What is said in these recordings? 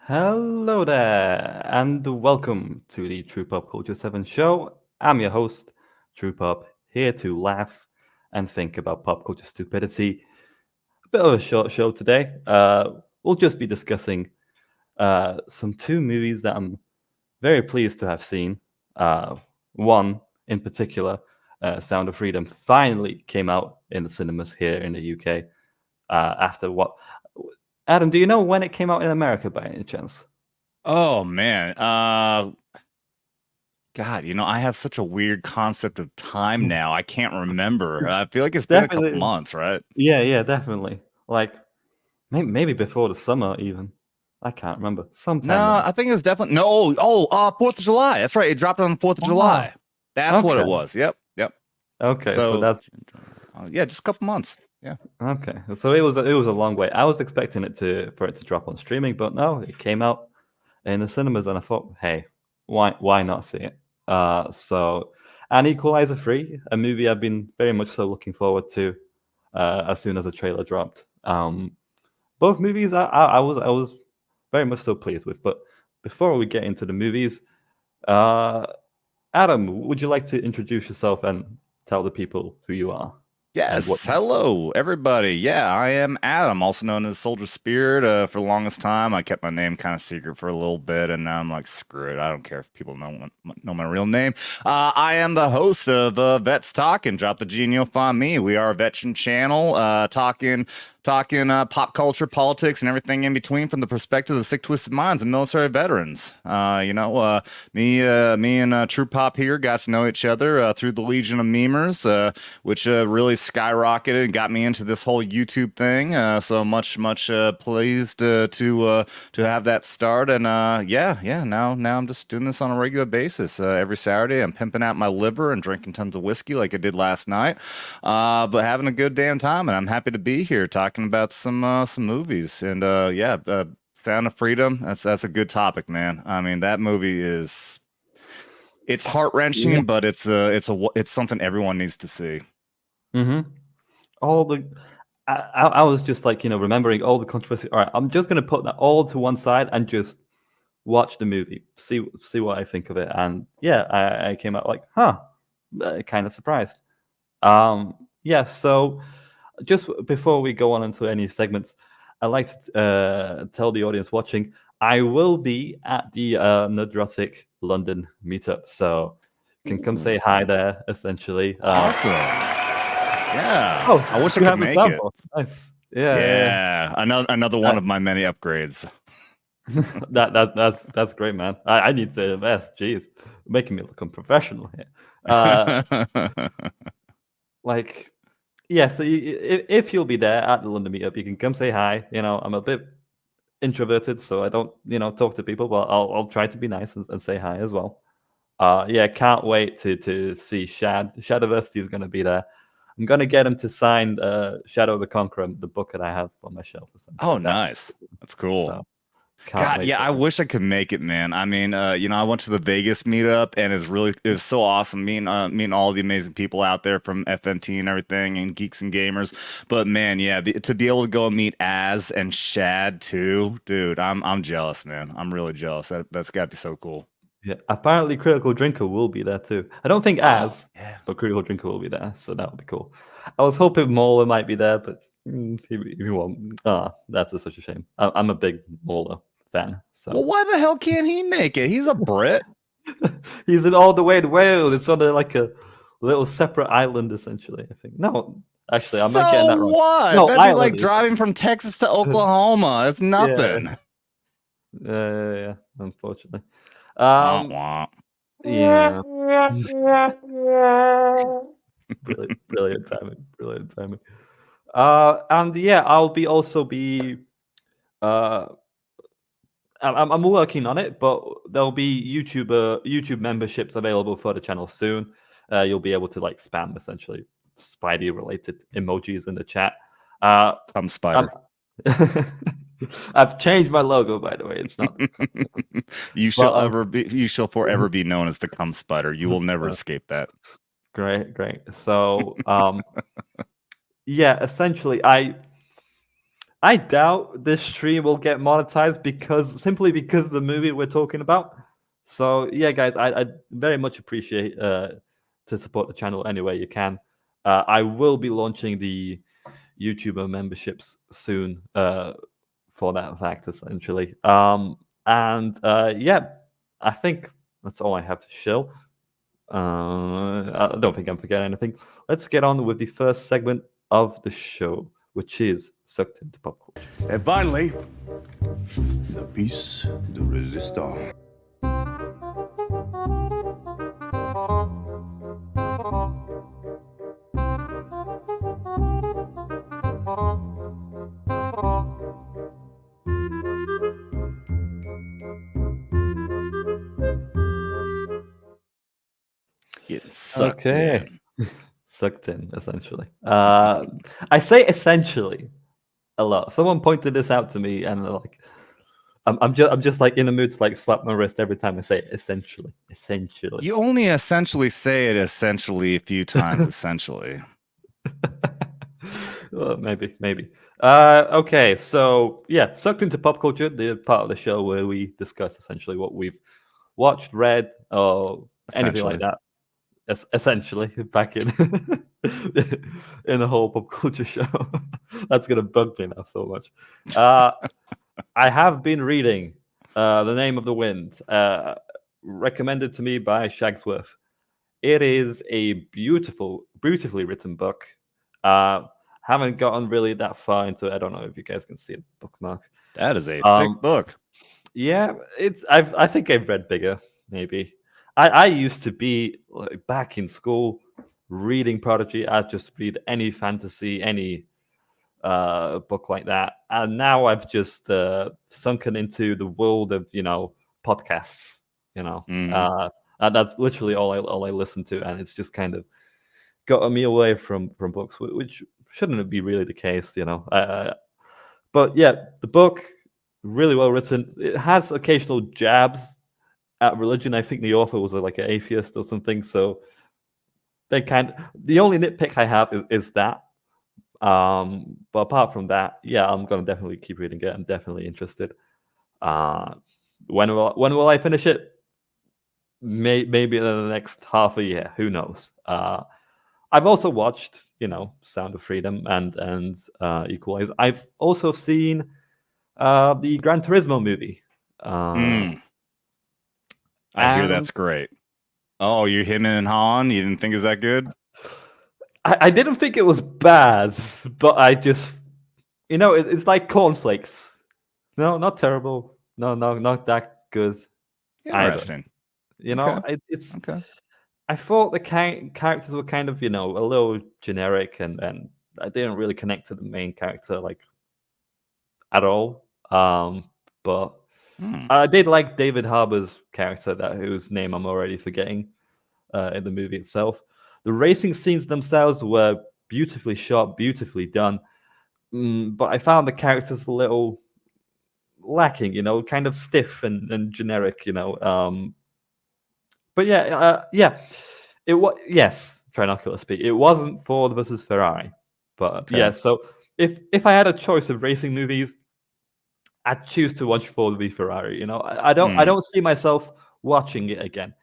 Hello there, and welcome to the True Pop Culture 7 show. I'm your host, True Pop, here to laugh and think about pop culture stupidity. A bit of a short show today. We'll just be discussing some two movies that I'm very pleased to have seen. One in particular, Sound of Freedom, finally came out in the cinemas here in the UK. After what? Adam, do you know when it came out in America by any chance? Oh man. God, I have such a weird concept of time now. I can't remember. It's I feel like it's been a couple definitely, months, right? yeah, definitely. Like maybe before the summer even. I can't remember. Sometime No, then. I think it was definitely no. Fourth of July. That's right. It dropped on the 4th of Wow. July. That's what Okay. it was. Yep. Okay. So So, that's yeah, just a couple months. Yeah. okay. So it was a long way. I was expecting for it to drop on streaming, but no, it came out in the cinemas, and I thought, hey, why not see it? So and Equalizer 3, a movie I've been very much so looking forward to, as soon as the trailer dropped. Both movies I was very much so pleased with. But before we get into the movies, uh, Adam, would you like to introduce yourself and tell the people who you are and what Yes, you do? hello everybody. Yeah, I am Adam, also known as Soldier Spirit. For the longest time, I kept my name kind of secret for a little bit, and now I'm like, screw it. I don't care if people know my real name. I am the host of Vets Talking. Drop the G and you'll find me. We are a veteran channel, talking pop culture, politics, and everything in between from the perspective of the sick, twisted minds of military veterans. Me and True Pop here got to know each other through the Legion of Memers, which really skyrocketed and got me into this whole YouTube thing. So much pleased to have that start. And yeah. Now I'm just doing this on a regular basis. Every Saturday, I'm pimping out my liver and drinking tons of whiskey like I did last night, but having a good damn time. And I'm happy to be here talking about some movies. And Sound of Freedom. That's a good topic, man. I mean, that movie is it's heart Yeah. wrenching, but it's something everyone needs to see. Mm-hmm. All the I was just like, remembering all the controversy. All right, I'm just gonna put that all to one side and just watch the movie, see what I think of it. And yeah, I came out like, kind of surprised. Yeah, so just before we go on into any segments, I'd like to tell the audience watching, I will be at the Nerdrotic London meetup, so you can come Ooh, say hi there, essentially. awesome. Yeah, Oh, I wish I you could have the make it. sample. Nice. Yeah. Yeah, another one That, of my many upgrades. that's great, man. I need to invest. Jeez, making me look unprofessional here. Uh, like, yeah. So if you'll be there at the London meetup, you can come say hi. I'm a bit introverted, so I don't, talk to people, but I'll try to be nice and say hi as well. Yeah, can't wait to see Shad. Shadiversity is going to be there. I'm going to get him to sign Shadow of the Conqueror, the book that I have on my shelf, Oh, essentially. nice. That's cool. So can't God, wait yeah, for I that. wish I could make it, man. I mean, I went to the Vegas meetup and it was so awesome meeting all the amazing people out there from FNT and everything and geeks and gamers. But man, yeah, to be able to go and meet Az and Shad too, dude, I'm jealous, man. I'm really jealous. That's got to be so cool. Yeah, apparently Critical Drinker will be there too. I don't think Oh, as, yeah. but Critical Drinker will be there, so that would be cool. I was hoping Mauler might be there, but he won't. That's such a shame. I'm a big Mauler fan, Well, so why the hell can't he make it? He's a Brit. he's in all the way to Wales. It's sort of like a little separate island, essentially. I think. No, actually, I'm not getting So that wrong. what? No, That'd be like Ireland is. driving from Texas to Oklahoma. It's Yeah, nothing. yeah. Unfortunately, Wah, um, wah. yeah. Brilliant timing. Brilliant timing. And yeah, I'll be also be. Uh, I'm working on it, but there'll be YouTube memberships available for the channel soon. You'll be able to like spam essentially Spidey related emojis in the chat. Uh, Come I'm, spider. I've changed my logo, by the way. It's not, but You shall forever be known as the cum spider. You will never escape that. great. So yeah, essentially, I I doubt this stream will get monetized simply because of the movie we're talking about. So yeah, guys, I very much appreciate to support the channel any way you can. I will be launching the YouTuber memberships soon for that fact, essentially. And yeah, I think that's all I have to show. I don't think I'm forgetting anything. Let's get on with the first segment of the show, which is Sucked into Pop Culture. And finally, the piece de resistance. Getting sucked in. Sucked in, essentially. I say essentially a lot. Someone pointed this out to me, and like, I'm just like in the mood to like slap my wrist every time I say it, essentially. You only essentially say it essentially a few times, essentially. Well, maybe. Okay, so yeah, Sucked into Pop Culture, the part of the show where we discuss essentially what we've watched, read, or anything like that. Essentially, back in in the whole pop culture show. That's gonna bug me now so much. I have been reading The Name of the Wind, recommended to me by Shagsworth. It is a beautifully written book. Haven't gotten really that far into it. I don't know if you guys can see a bookmark. That is a thick book. Yeah, I think I've read bigger, maybe. I used to be like, back in school reading Prodigy. I'd just read any fantasy, any book like that, and now I've just sunken into the world of podcasts. And that's literally all I listen to, and it's just kind of gotten me away from books, which shouldn't be really the case. But yeah, the book really well written. It has occasional jabs at religion. I think the author was like an atheist or something, so the only nitpick I have is that. But apart from that, yeah, I'm gonna definitely keep reading it. I'm definitely interested. When will I finish it? Maybe in the next half a year. Who knows? I've also watched, Sound of Freedom and Equalizer. I've also seen the Gran Turismo movie. I hear that's great. Oh, you him and Han? You didn't think it's that good? I didn't think it was bad, but I just, it's like cornflakes. No, not terrible. No, not that good. Interesting. Either. It's. Okay. I thought the characters were kind of, a little generic, and I didn't really connect to the main character like at all. But I did like David Harbour's character, whose name I'm already forgetting, in the movie itself. The racing scenes themselves were beautifully shot, beautifully done, but I found the characters a little lacking, kind of stiff and generic, But yeah, it was Trinocular speak. It wasn't Ford versus Ferrari, but yeah. So if I had a choice of racing movies, I'd choose to watch Ford v Ferrari. I don't see myself watching it again,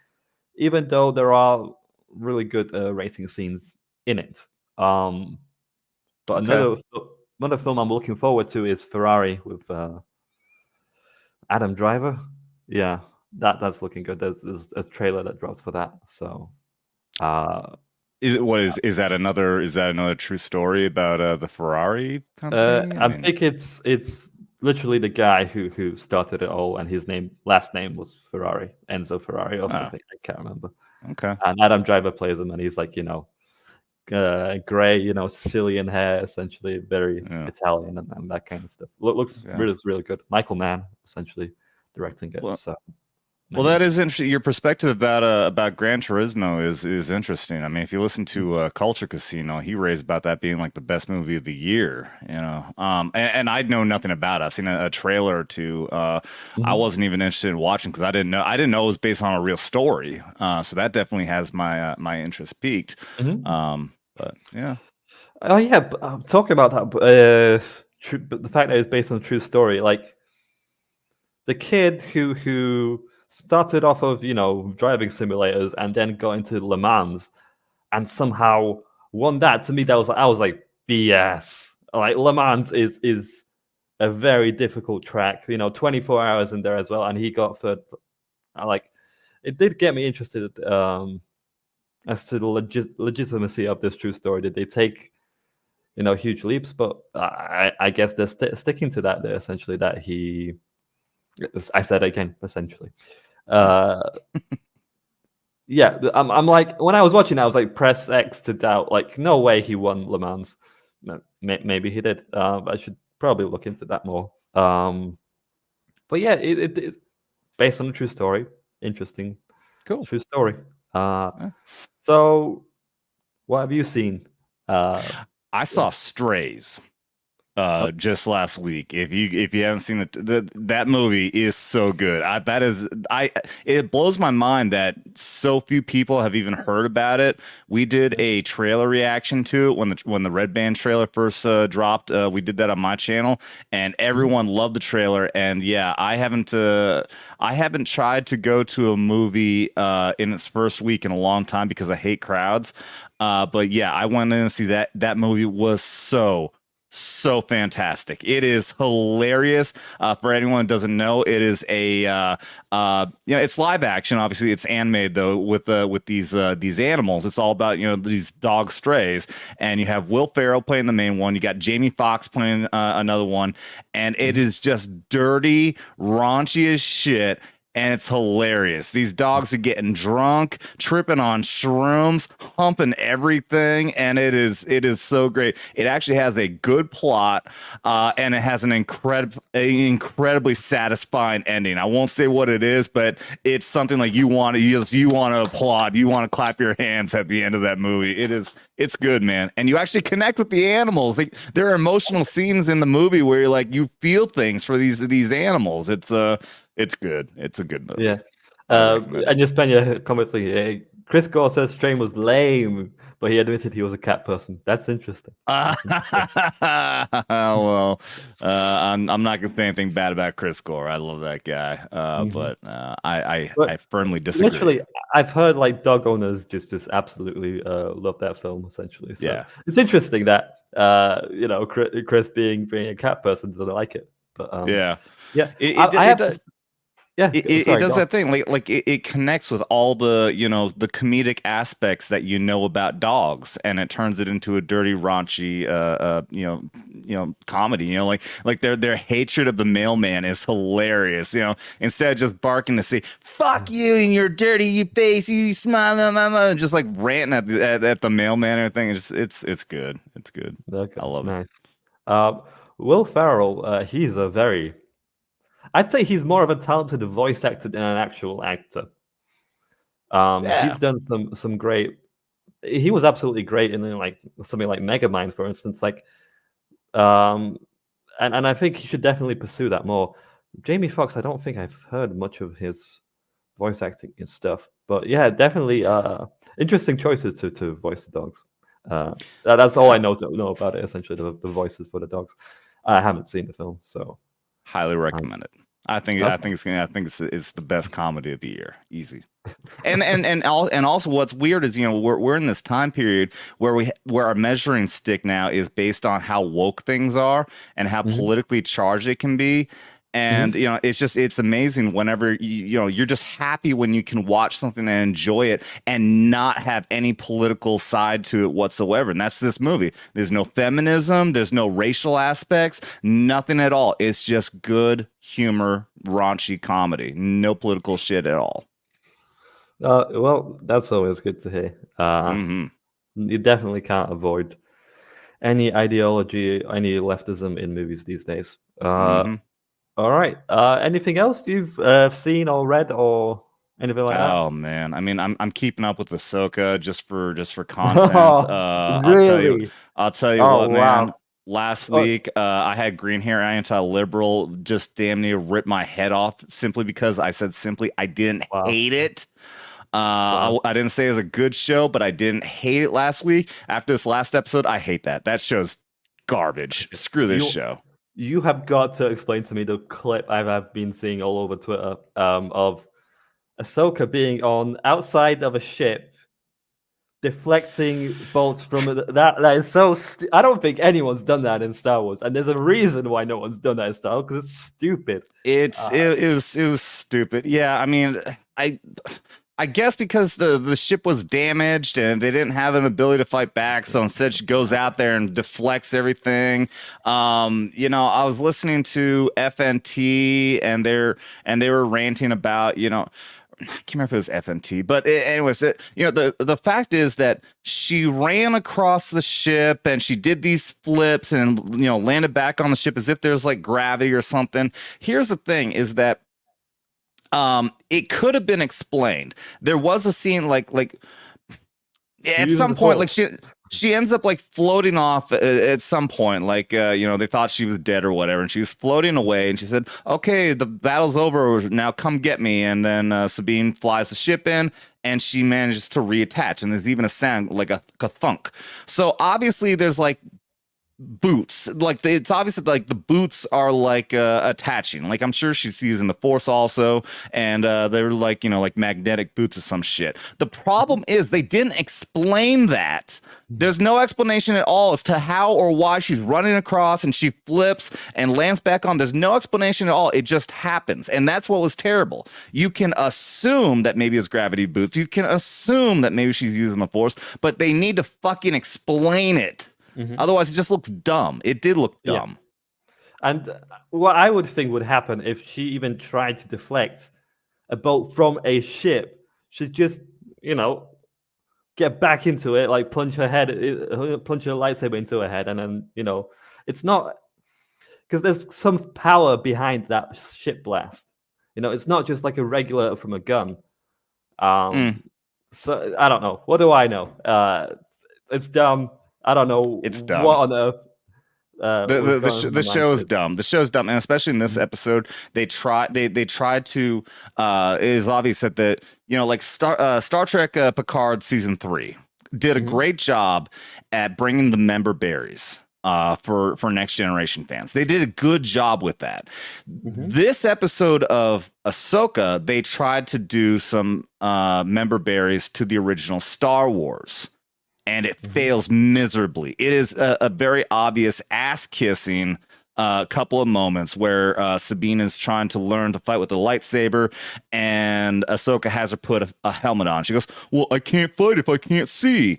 even though there are really good racing scenes in it. But another film I'm looking forward to is Ferrari with Adam Driver. Yeah, that's looking good. There's a trailer that drops for that. So, is that another true story about the Ferrari company? I think it's literally the guy who started it all, and his last name was Ferrari, Enzo Ferrari or something. I can't remember. Okay. And Adam Driver plays him, and he's like, gray, Sicilian hair, essentially very Italian and that kind of stuff. Looks really good. Michael Mann, essentially directing it. Well, that is interesting. Your perspective about Gran Turismo is interesting. I mean, if you listen to Culture Casino, he raised about that being like the best movie of the year. And I'd know nothing about it. I've seen a trailer or two. I wasn't even interested in watching because I didn't know it was based on a real story. So that definitely has my interest piqued. But yeah. Oh yeah, talking about that. but the fact that it's based on a true story, like the kid who started off of driving simulators and then got into Le Mans and somehow won that. To me, that was I was like BS. Like Le Mans is a very difficult track. 24 hours in there as well, and he got third. Like it did get me interested as to the legitimacy of this true story. Did they take huge leaps? But I guess they're sticking to that. They're essentially that he. I said again, essentially. Yeah, I'm like when I was watching, I was like, press X to doubt. Like, no way he won Le Mans. Maybe he did. I should probably look into that more. But yeah, it's based on a true story. Interesting, Cool. true story. So, what have you seen? I saw Strays just last week. If you haven't seen it, that movie is so good. It blows my mind that so few people have even heard about it. We did a trailer reaction to it when the Red Band trailer first dropped. We did that on my channel, and everyone loved the trailer. And yeah, I haven't tried to go to a movie in its first week in a long time because I hate crowds. But yeah, I went in to see that. That movie was so fantastic. It is hilarious. For anyone who doesn't know, it is it's live action. Obviously, it's animated though with these animals. It's all about these dog strays, and you have Will Ferrell playing the main one. You got Jamie Foxx playing another one, and it is just dirty, raunchy as shit. And it's hilarious. These dogs are getting drunk, tripping on shrooms, humping everything, and it is so great. It actually has a good plot, and it has an incredibly satisfying ending. I won't say what it is, but it's something like you want to applaud, you want to clap your hands at the end of that movie. It's good, man, and you actually connect with the animals. Like, there are emotional scenes in the movie where you feel things for these animals. It's good. It's a good movie. Yeah. And just Pena comments like, Chris Gore says Strain was lame, but he admitted he was a cat person. That's interesting. Well, I'm not gonna say anything bad about Chris Gore. I love that guy, but I firmly disagree. Literally, I've heard like dog owners just absolutely love that film. Essentially, so yeah, it's interesting that Chris being a cat person doesn't like it. But yeah. Yeah, it does that thing like it connects with all the the comedic aspects that about dogs, and it turns it into a dirty, raunchy comedy. Like their hatred of the mailman is hilarious. Instead of just barking to say "fuck you" and "you're dirty, you face, you smile," just like ranting at the mailman and everything. It's good. It's good. Okay, I love it. Nice. Will Ferrell, I'd say he's more of a talented voice actor than an actual actor. He's done some great. He was absolutely great in like something like Megamind, for instance. Like, and I think he should definitely pursue that more. Jamie Foxx, I don't think I've heard much of his voice acting and stuff, but yeah, definitely interesting choices to voice the dogs. That's all I know about it. Essentially, the voices for the dogs. I haven't seen the film, so highly recommend it. I think it's the best comedy of the year, easy. And also what's weird is we're in this time period where our measuring stick now is based on how woke things are and how politically charged it can be. And it's amazing whenever you're just happy when you can watch something and enjoy it and not have any political side to it whatsoever. And that's this movie. There's no feminism, there's no racial aspects, nothing at all. It's just good humor, raunchy comedy, no political shit at all. Well, that's always good to hear. You definitely can't avoid any ideology, any leftism in movies these days. All right. Anything else you've seen or read or anything like that? Oh man, I mean, I'm keeping up with Ahsoka just for content. Really? I'll tell you what, man. Last week, I had green hair anti-liberal just damn near ripped my head off simply because I didn't hate it. I didn't say it was a good show, but I didn't hate it last week. After this last episode, I hate that. That show's garbage. Screw this show. You have got to explain to me the clip I've been seeing all over Twitter of Ahsoka being on outside of a ship, deflecting bolts from that is so. I don't think anyone's done that in Star Wars, and there's a reason why no one's done that in Star Wars because it's stupid. It was stupid. Yeah, I mean, I guess because the ship was damaged and they didn't have an ability to fight back, so instead she goes out there and deflects everything. I was listening to FNT and they were ranting about, I can't remember if it was FNT, but anyways, the fact is that she ran across the ship and she did these flips and landed back on the ship as if there's like gravity or something. Here's the thing: is that it could have been explained. There was a scene like at some point, like she ends up like floating off at some point, like they thought she was dead or whatever, and she was floating away, and she said, "Okay, the battle's over. Now come get me." And then Sabine flies the ship in, and she manages to reattach, and there's even a sound like a thunk. So obviously, there's like boots, like it's obvious that like the boots are like attaching. Like I'm sure she's using the Force also, and they're like like magnetic boots or some shit. The problem is they didn't explain that. There's no explanation at all as to how or why she's running across and she flips and lands back on. There's no explanation at all. It just happens, and that's what was terrible. You can assume that maybe it's gravity boots. You can assume that maybe she's using the Force, but they need to fucking explain it. Mm-hmm. Otherwise, it just looks dumb. It did look dumb. Yeah. And what I would think would happen if she even tried to deflect a bolt from a ship, she'd just, get back into it, like plunge her lightsaber into her head, and then, it's not because there's some power behind that ship blast. It's not just like a regular from a gun. So I don't know. What do I know? It's dumb. I don't know. It's dumb. What on earth? The show is dumb. The show's dumb, and especially in this episode, they tried to. It is obvious that like Star Trek Picard season 3 did a great job at bringing the member berries for Next Generation fans. They did a good job with that. This episode of Ahsoka, they tried to do some member berries to the original Star Wars. And it fails miserably. It is a very obvious ass-kissing couple of moments where Sabine is trying to learn to fight with a lightsaber, and Ahsoka has her put a helmet on. She goes, "Well, I can't fight if I can't see."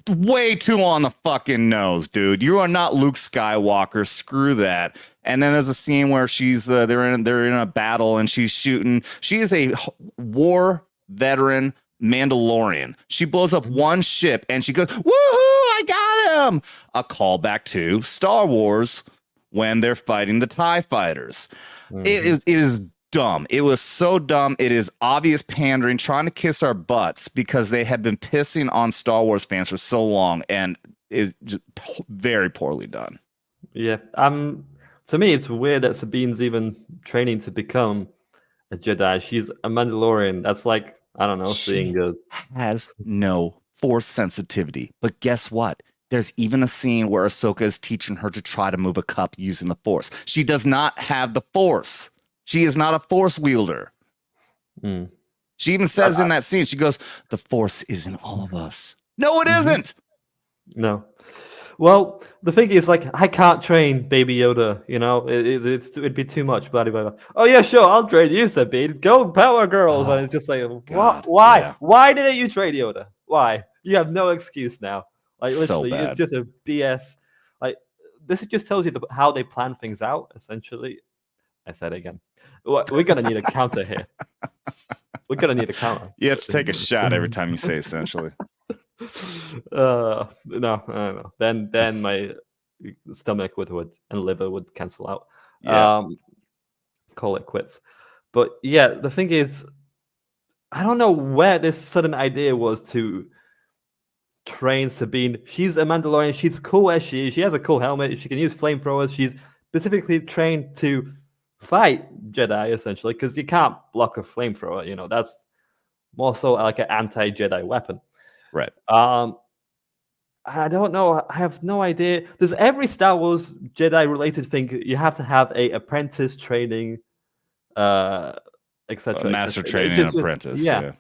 Way too on the fucking nose, dude. You are not Luke Skywalker. Screw that. And then there's a scene where she's they're in a battle and she's shooting. She is a war veteran Mandalorian. She blows up one ship and she goes, "Woohoo, I got him!" A callback to Star Wars when they're fighting the TIE fighters. It is dumb. It was so dumb. It is obvious pandering, trying to kiss our butts because they have been pissing on Star Wars fans for so long, and is just very poorly done. Yeah. To me, it's weird that Sabine's even training to become a Jedi. She's a Mandalorian. That's like, I don't know, seeing good. Has no Force sensitivity. But guess what? There's even a scene where Ahsoka is teaching her to try to move a cup using the Force. She does not have the Force. She is not a Force wielder. She even says in that scene, she goes, "The Force is in all of us." No, it isn't. No. Well, the thing is, like, I can't train Baby Yoda, it'd be too much. Blah, blah, blah. Oh, yeah, sure, I'll train you, Sabine. Go, Power Girls. And it's just like, what? Why? Yeah. Why didn't you train Yoda? Why? You have no excuse now. Like, literally, it's just a BS. Like, this just tells you how they plan things out, essentially. I said it again. We're going to need a counter here. We're going to need a counter. You have to take a shot every time you say essentially. No. Then my stomach would and liver would cancel out. Yeah. Call it quits. But yeah, the thing is, I don't know where this sudden idea was to train Sabine. She's a Mandalorian. She's cool as she is. She has a cool helmet. She can use flamethrowers. She's specifically trained to fight Jedi, essentially, because you can't block a flamethrower. That's more so like an anti-Jedi weapon. Right. I I don't know. I have no idea. There's every Star Wars Jedi related thing. You have to have a apprentice training, uh, etc. Master etc. training and apprentice. Yeah, Yeah.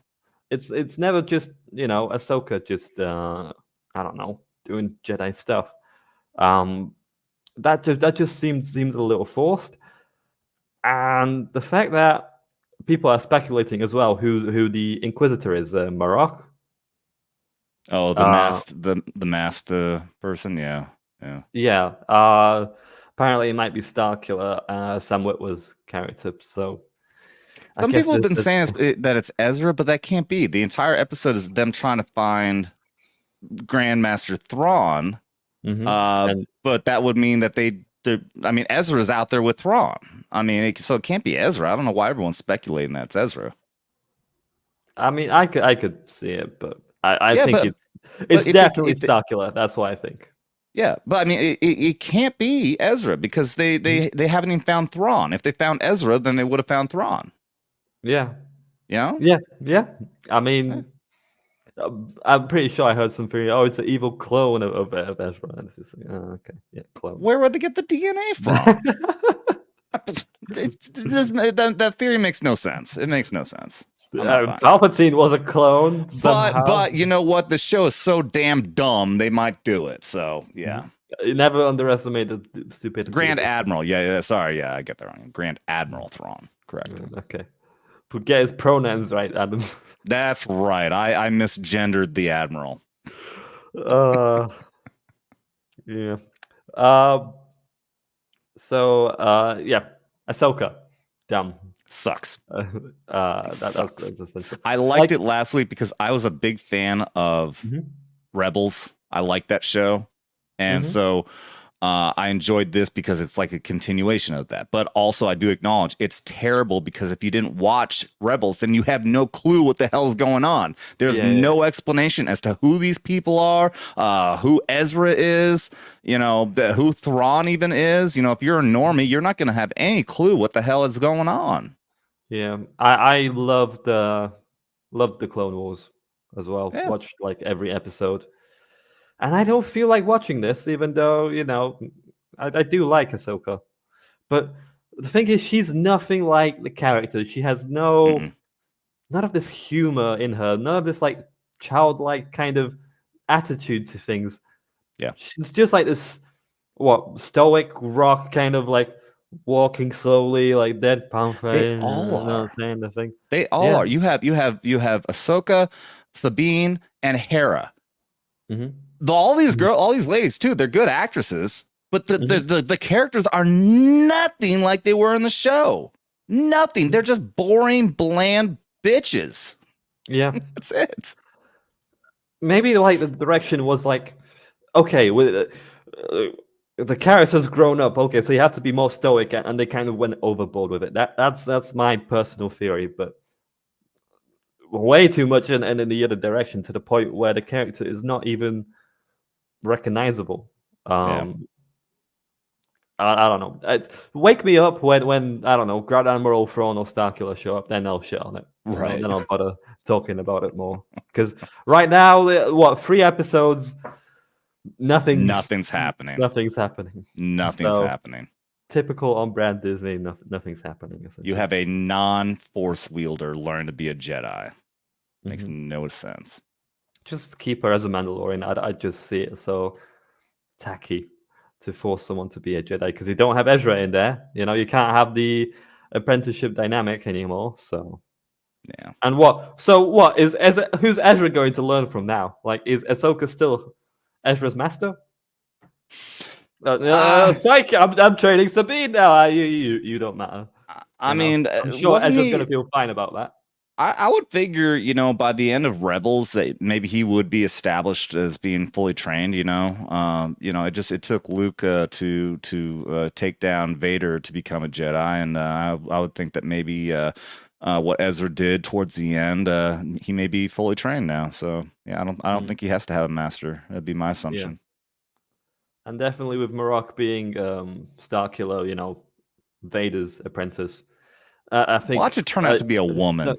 it's never just Ahsoka just I don't know, doing Jedi stuff. That just seems a little forced, and the fact that people are speculating as well who the Inquisitor is, Marok. Oh, Uh, the masked person. Yeah. Yeah. yeah. Apparently it might be Starkiller, Sam Witwer's character. So I Some guess people have been this saying that it's Ezra, but that can't be. The entire episode is them trying to find Grandmaster Thrawn. and But that would mean that I mean, Ezra's out there with Thrawn. I mean, so it can't be Ezra. I don't know why everyone's speculating that it's Ezra. I mean I could see it, but I Yeah, think but it's if definitely Starkiller. That's what I think. yeah, but I mean, it can't be Ezra because they haven't even found Thrawn. If they found Ezra, then they would have found Thrawn. Yeah. You know? Yeah. I mean, I'm pretty sure I heard some theory. Oh, it's an evil clone of Ezra. And it's just like, oh, okay, yeah, clone. Where would they get the DNA from? That theory makes no sense. It makes no sense. Palpatine was a clone. But you know what? The show is so damn dumb. They might do it. So yeah. You never underestimate the stupidity. Grand Admiral. Yeah. Sorry. Yeah, I get that wrong. Grand Admiral Thrawn. Correct. Okay. But get his pronouns right, Adam. That's right. I misgendered the Admiral. Yeah. Yeah, Ahsoka. Dumb. Sucks. That's essential. I liked it last week because I was a big fan of Rebels. I liked that show. And so I enjoyed this because it's like a continuation of that. But also, I do acknowledge it's terrible because if you didn't watch Rebels, then you have no clue what the hell is going on. There's no explanation as to who these people are, who Ezra is, who Thrawn even is. If you're a normie, you're not going to have any clue what the hell is going on. Yeah, I loved the Clone Wars as well. Yeah. Watched like every episode. And I don't feel like watching this, even though, I do like Ahsoka. But the thing is, she's nothing like the character. She has none of this humor in her, none of this like childlike kind of attitude to things. Yeah. She's just like this, stoic rock kind of like walking slowly, like deadpan face. They all are. Saying the thing. They all are. You have Ahsoka, Sabine, and Hera. All these ladies too, they're good actresses, but the characters are nothing like they were in the show. Nothing. They're just boring, bland bitches. Yeah. That's it. Maybe like the direction was like, okay, with the character's grown up. Okay, so you have to be more stoic, and they kind of went overboard with it. That's my personal theory, but way too much in the other direction to the point where the character is not even recognizable. I don't know. Wake me up when I don't know, Grand Admiral Thrawn or Starkiller show up, then I'll shit on it. Right. Then I'll bother talking about it more. Because right now, 3 episodes, Nothing's happening. Nothing's happening. Nothing's happening. Typical on brand Disney, nothing's happening. You have a non-force wielder learn to be a Jedi. Makes no sense. Just keep her as a Mandalorian. I just see it so tacky to force someone to be a Jedi because you don't have Ezra in there. You can't have the apprenticeship dynamic anymore. So yeah. And what? So what is Ezra? Who's Ezra going to learn from now? Like, is Ahsoka still Ezra's master? Psych! I'm training Sabine now. You don't matter. I mean, I'm sure Ezra's going to feel fine about that. I would figure, by the end of Rebels that maybe he would be established as being fully trained. It took Luke to take down Vader to become a Jedi, and I would think that maybe what Ezra did towards the end, he may be fully trained now. So yeah, I don't think he has to have a master. That'd be my assumption. Yeah. And definitely with Marok being Starkiller, Vader's apprentice, I think. Watch it turn out to be a woman.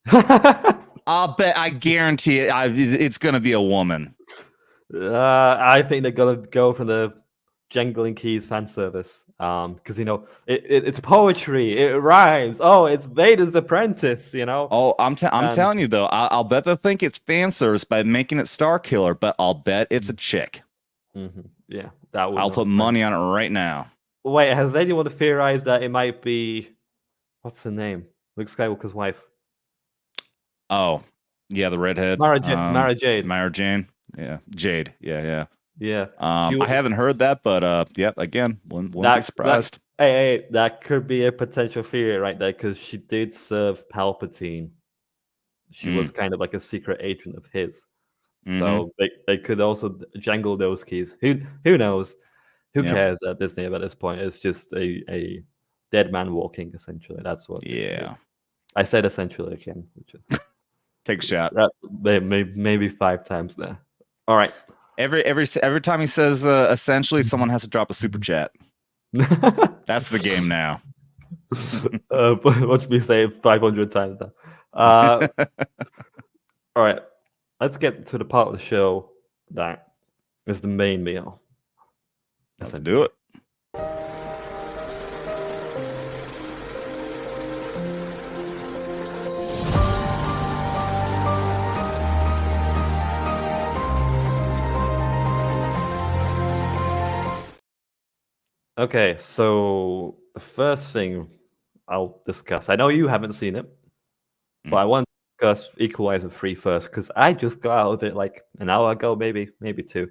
I guarantee it's going to be a woman. I think they're gonna go from the jangling keys fan service, because it's poetry, it rhymes. Oh, it's Vader's apprentice, Oh, I'm and telling you though, I'll bet they think it's fan service by making it Star Killer, but I'll bet it's a chick. yeah, that would I'll not put surprise money on it right now. me. Wait, has anyone theorized that it might be what's her name? Luke Skywalker's wife, Oh, yeah, the redhead. Mara Jade. Mara Jane. Yeah, Jade. Yeah. Yeah, I haven't heard that, but yep. Again, wouldn't be surprised. That could be a potential theory right there because she did serve Palpatine. She was kind of like a secret agent of his. So they could also jangle those keys. Who knows? Who Yep. cares at Disney at this point? It's just a dead man walking, essentially. That's what. Yeah. I said essentially again, which is Take a shot. that maybe 5 times there. All right. Every time he says essentially, someone has to drop a super chat. That's the game now. Watch me say it 500 times now. All right. Let's get to the part of the show that is the main meal. Let's do it. Okay, so the first thing I'll discuss, I know you haven't seen it, but I want to discuss Equalizer 3 first because I just got out of it like an hour ago, maybe 2.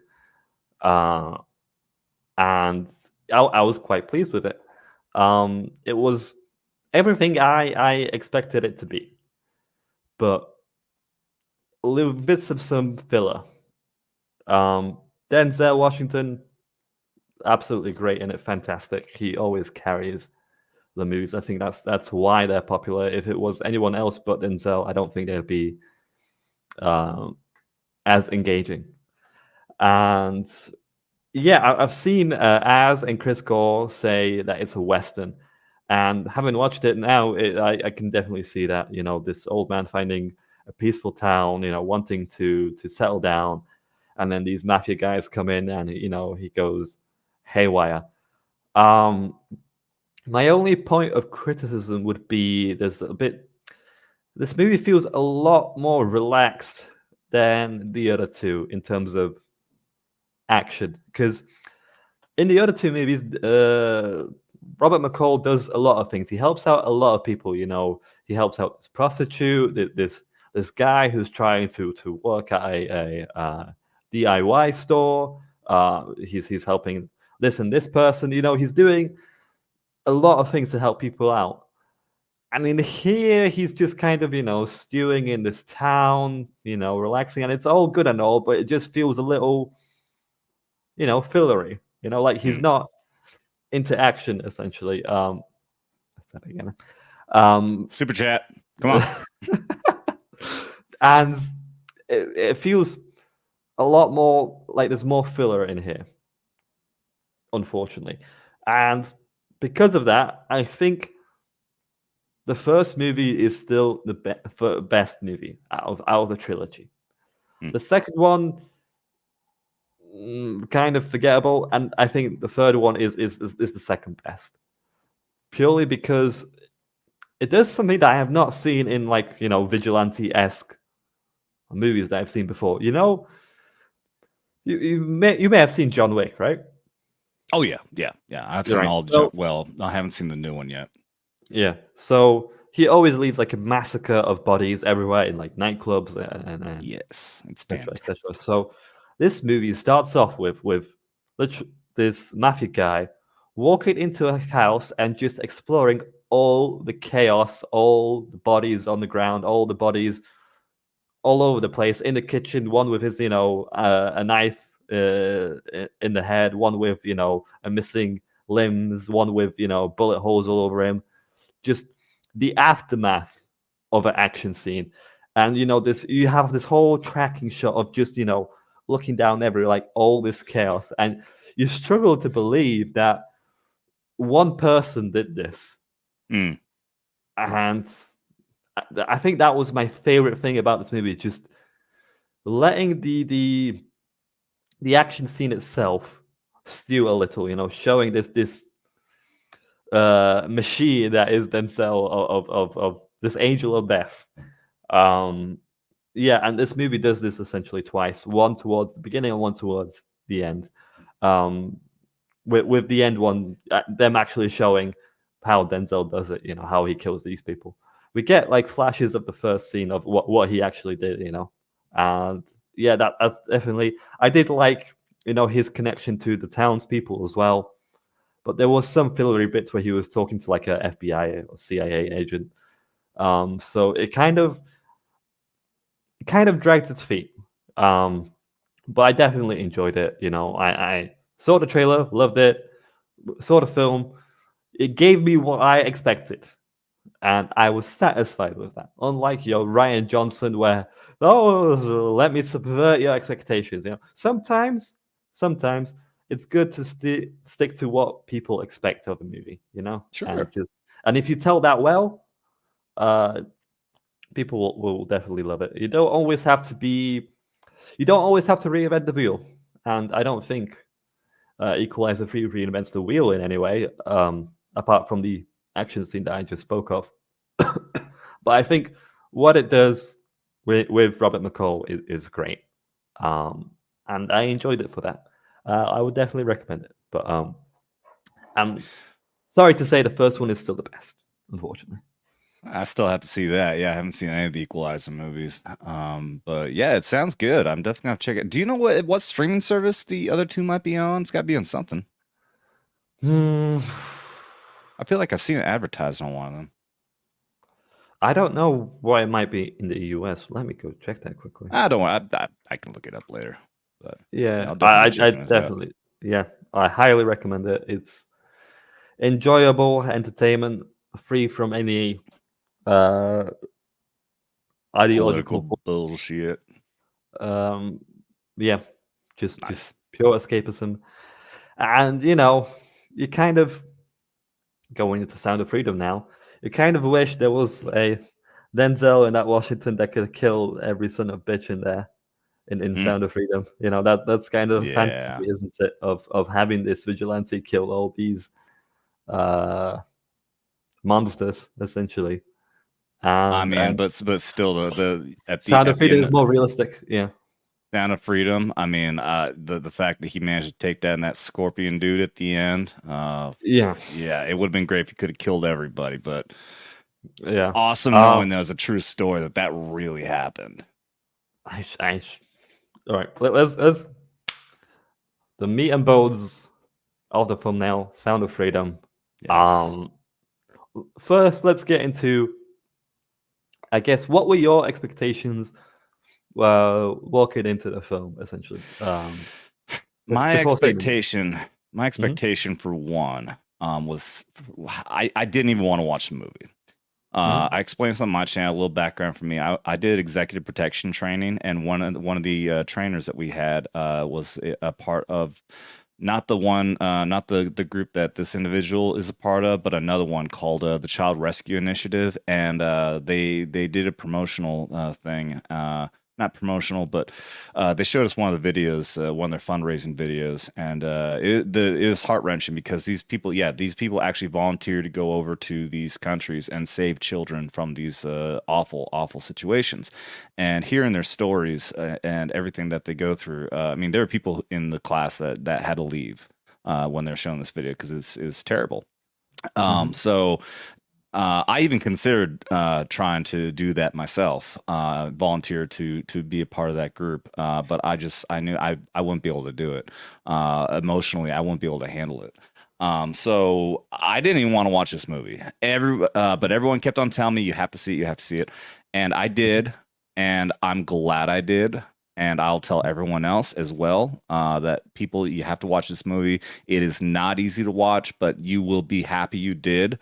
And I was quite pleased with it. It was everything I expected it to be, but little bits of some filler. Denzel Washington, absolutely great in it, fantastic. He always carries the movies. I think that's why they're popular. If it was anyone else but Denzel, I don't think they'd be as engaging. And yeah, I've seen Az and Chris Gore say that it's a Western. And having watched it now, I can definitely see that, this old man finding a peaceful town, wanting to settle down. And then these mafia guys come in and, he goes haywire. My only point of criticism would be this movie feels a lot more relaxed than the other two in terms of action. Because in the other two movies, Robert McCall does a lot of things. He helps out a lot of people. He helps out this prostitute, this guy who's trying to work at a DIY store. He's helping this person. He's doing a lot of things to help people out. And in here, he's just kind of stewing in this town, relaxing, and it's all good and all, but it just feels a little, fillery. Like he's not into action essentially. Let's start again. Super chat. Come on. And it feels a lot more like there's more filler in here, unfortunately. And because of that, I think the first movie is still the best movie out of the trilogy. The second one, kind of forgettable, and I think the third one is the second best, purely because it does something that I have not seen in vigilante-esque movies that I've seen before. You may have seen John Wick, right? Oh yeah. I've seen all. Well, I haven't seen the new one yet. Yeah. So he always leaves like a massacre of bodies everywhere in like nightclubs and yes, it's fantastic. So this movie starts off with this mafia guy walking into a house and just exploring all the chaos, all the bodies on the ground, all the bodies all over the place in the kitchen. One with his a knife in the head, one with a missing limbs, one with bullet holes all over him. Just the aftermath of an action scene. And you have this whole tracking shot of just looking down everywhere, like all this chaos, and you struggle to believe that one person did this. And I think that was my favorite thing about this movie, just letting the the action scene itself steal a little, showing this machine that is Denzel of this angel of death. Yeah, and this movie does this essentially twice: one towards the beginning and one towards the end. Um, with the end one, them actually showing how Denzel does it, how he kills these people. We get like flashes of the first scene of what he actually did, and yeah, that's definitely. I did like his connection to the townspeople as well, but there was some fillery bits where he was talking to like a FBI or CIA agent. So it kind of dragged its feet. But I definitely enjoyed it. I saw the trailer, loved it, saw the film. It gave me what I expected, and I was satisfied with that. Unlike Ryan Johnson, where let me subvert your expectations. Sometimes it's good to stick to what people expect of a movie. Sure. And if you tell that well, people will definitely love it. You don't always have to reinvent the wheel, and I don't think Equalizer 3 reinvents the wheel in any way, apart from the action scene that I just spoke of. But I think what it does with Robert McCall is great, and I enjoyed it for that. I would definitely recommend it. But I'm sorry to say the first one is still the best, unfortunately. I still have to see that. Yeah, I haven't seen any of the Equalizer movies. But yeah, it sounds good. I'm definitely gonna check it. Do you know what streaming service the other two might be on? It's got to be on something. I feel like I've seen it advertised on one of them. I don't know why it might be in the US. Let me go check that quickly. I don't want. I can look it up later. But yeah, I'll I definitely definitely, yeah, I highly recommend it. It's enjoyable entertainment, free from any ideological political bullshit. Yeah, just Nice. pure escapism, and you kind of going into Sound of Freedom now. You kind of wish there was a Denzel in that Washington that could kill every son of bitch in there in Sound of Freedom. That's kind of Yeah. fantasy, isn't it? Of having this vigilante kill all these monsters essentially. I mean, but still, the at the Sound of at the Freedom end, is more realistic. Yeah. Sound of Freedom. I mean, the fact that he managed to take down that scorpion dude at the end. Yeah. Yeah, it would have been great if he could have killed everybody. But Yeah. awesome knowing that was a true story that really happened. All right. Let's the meat and bones of the thumbnail. Sound of Freedom. Yes. First, let's get into, I guess, what were your expectations walking into the film, essentially? My expectation for one was I didn't even want to watch the movie. I explained something on my channel, a little background for me. I did executive protection training, and one of the trainers that we had was a part of not the group that this individual is a part of, but another one called the Child Rescue Initiative, and they did a promotional thing. Not promotional, but they showed us one of the videos, one of their fundraising videos, and it was heart wrenching because these people actually volunteer to go over to these countries and save children from these awful situations. And hearing their stories and everything that they go through, I mean, there are people in the class that had to leave when they're showing this video because it's terrible. So. I even considered trying to do that myself, volunteer to be a part of that group. But I knew I wouldn't be able to do it. Emotionally, I wouldn't be able to handle it. So I didn't even want to watch this movie. But everyone kept on telling me, you have to see it, you have to see it. And I did. And I'm glad I did. And I'll tell everyone else as well that people, you have to watch this movie. It is not easy to watch, but you will be happy you did.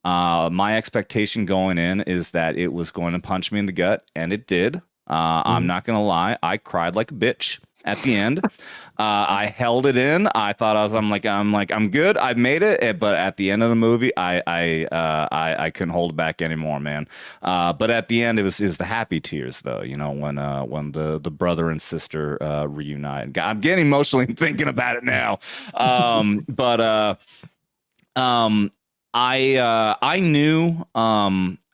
My expectation going in is that it was going to punch me in the gut, and it did. I'm not gonna lie, I cried like a bitch. at the end. I held it in. I thought I'm good. I made it. But at the end of the movie, I couldn't hold it back anymore, man. But at the end, it was the happy tears, though. You know, when the brother and sister reunite. I'm getting emotionally thinking about it now. I knew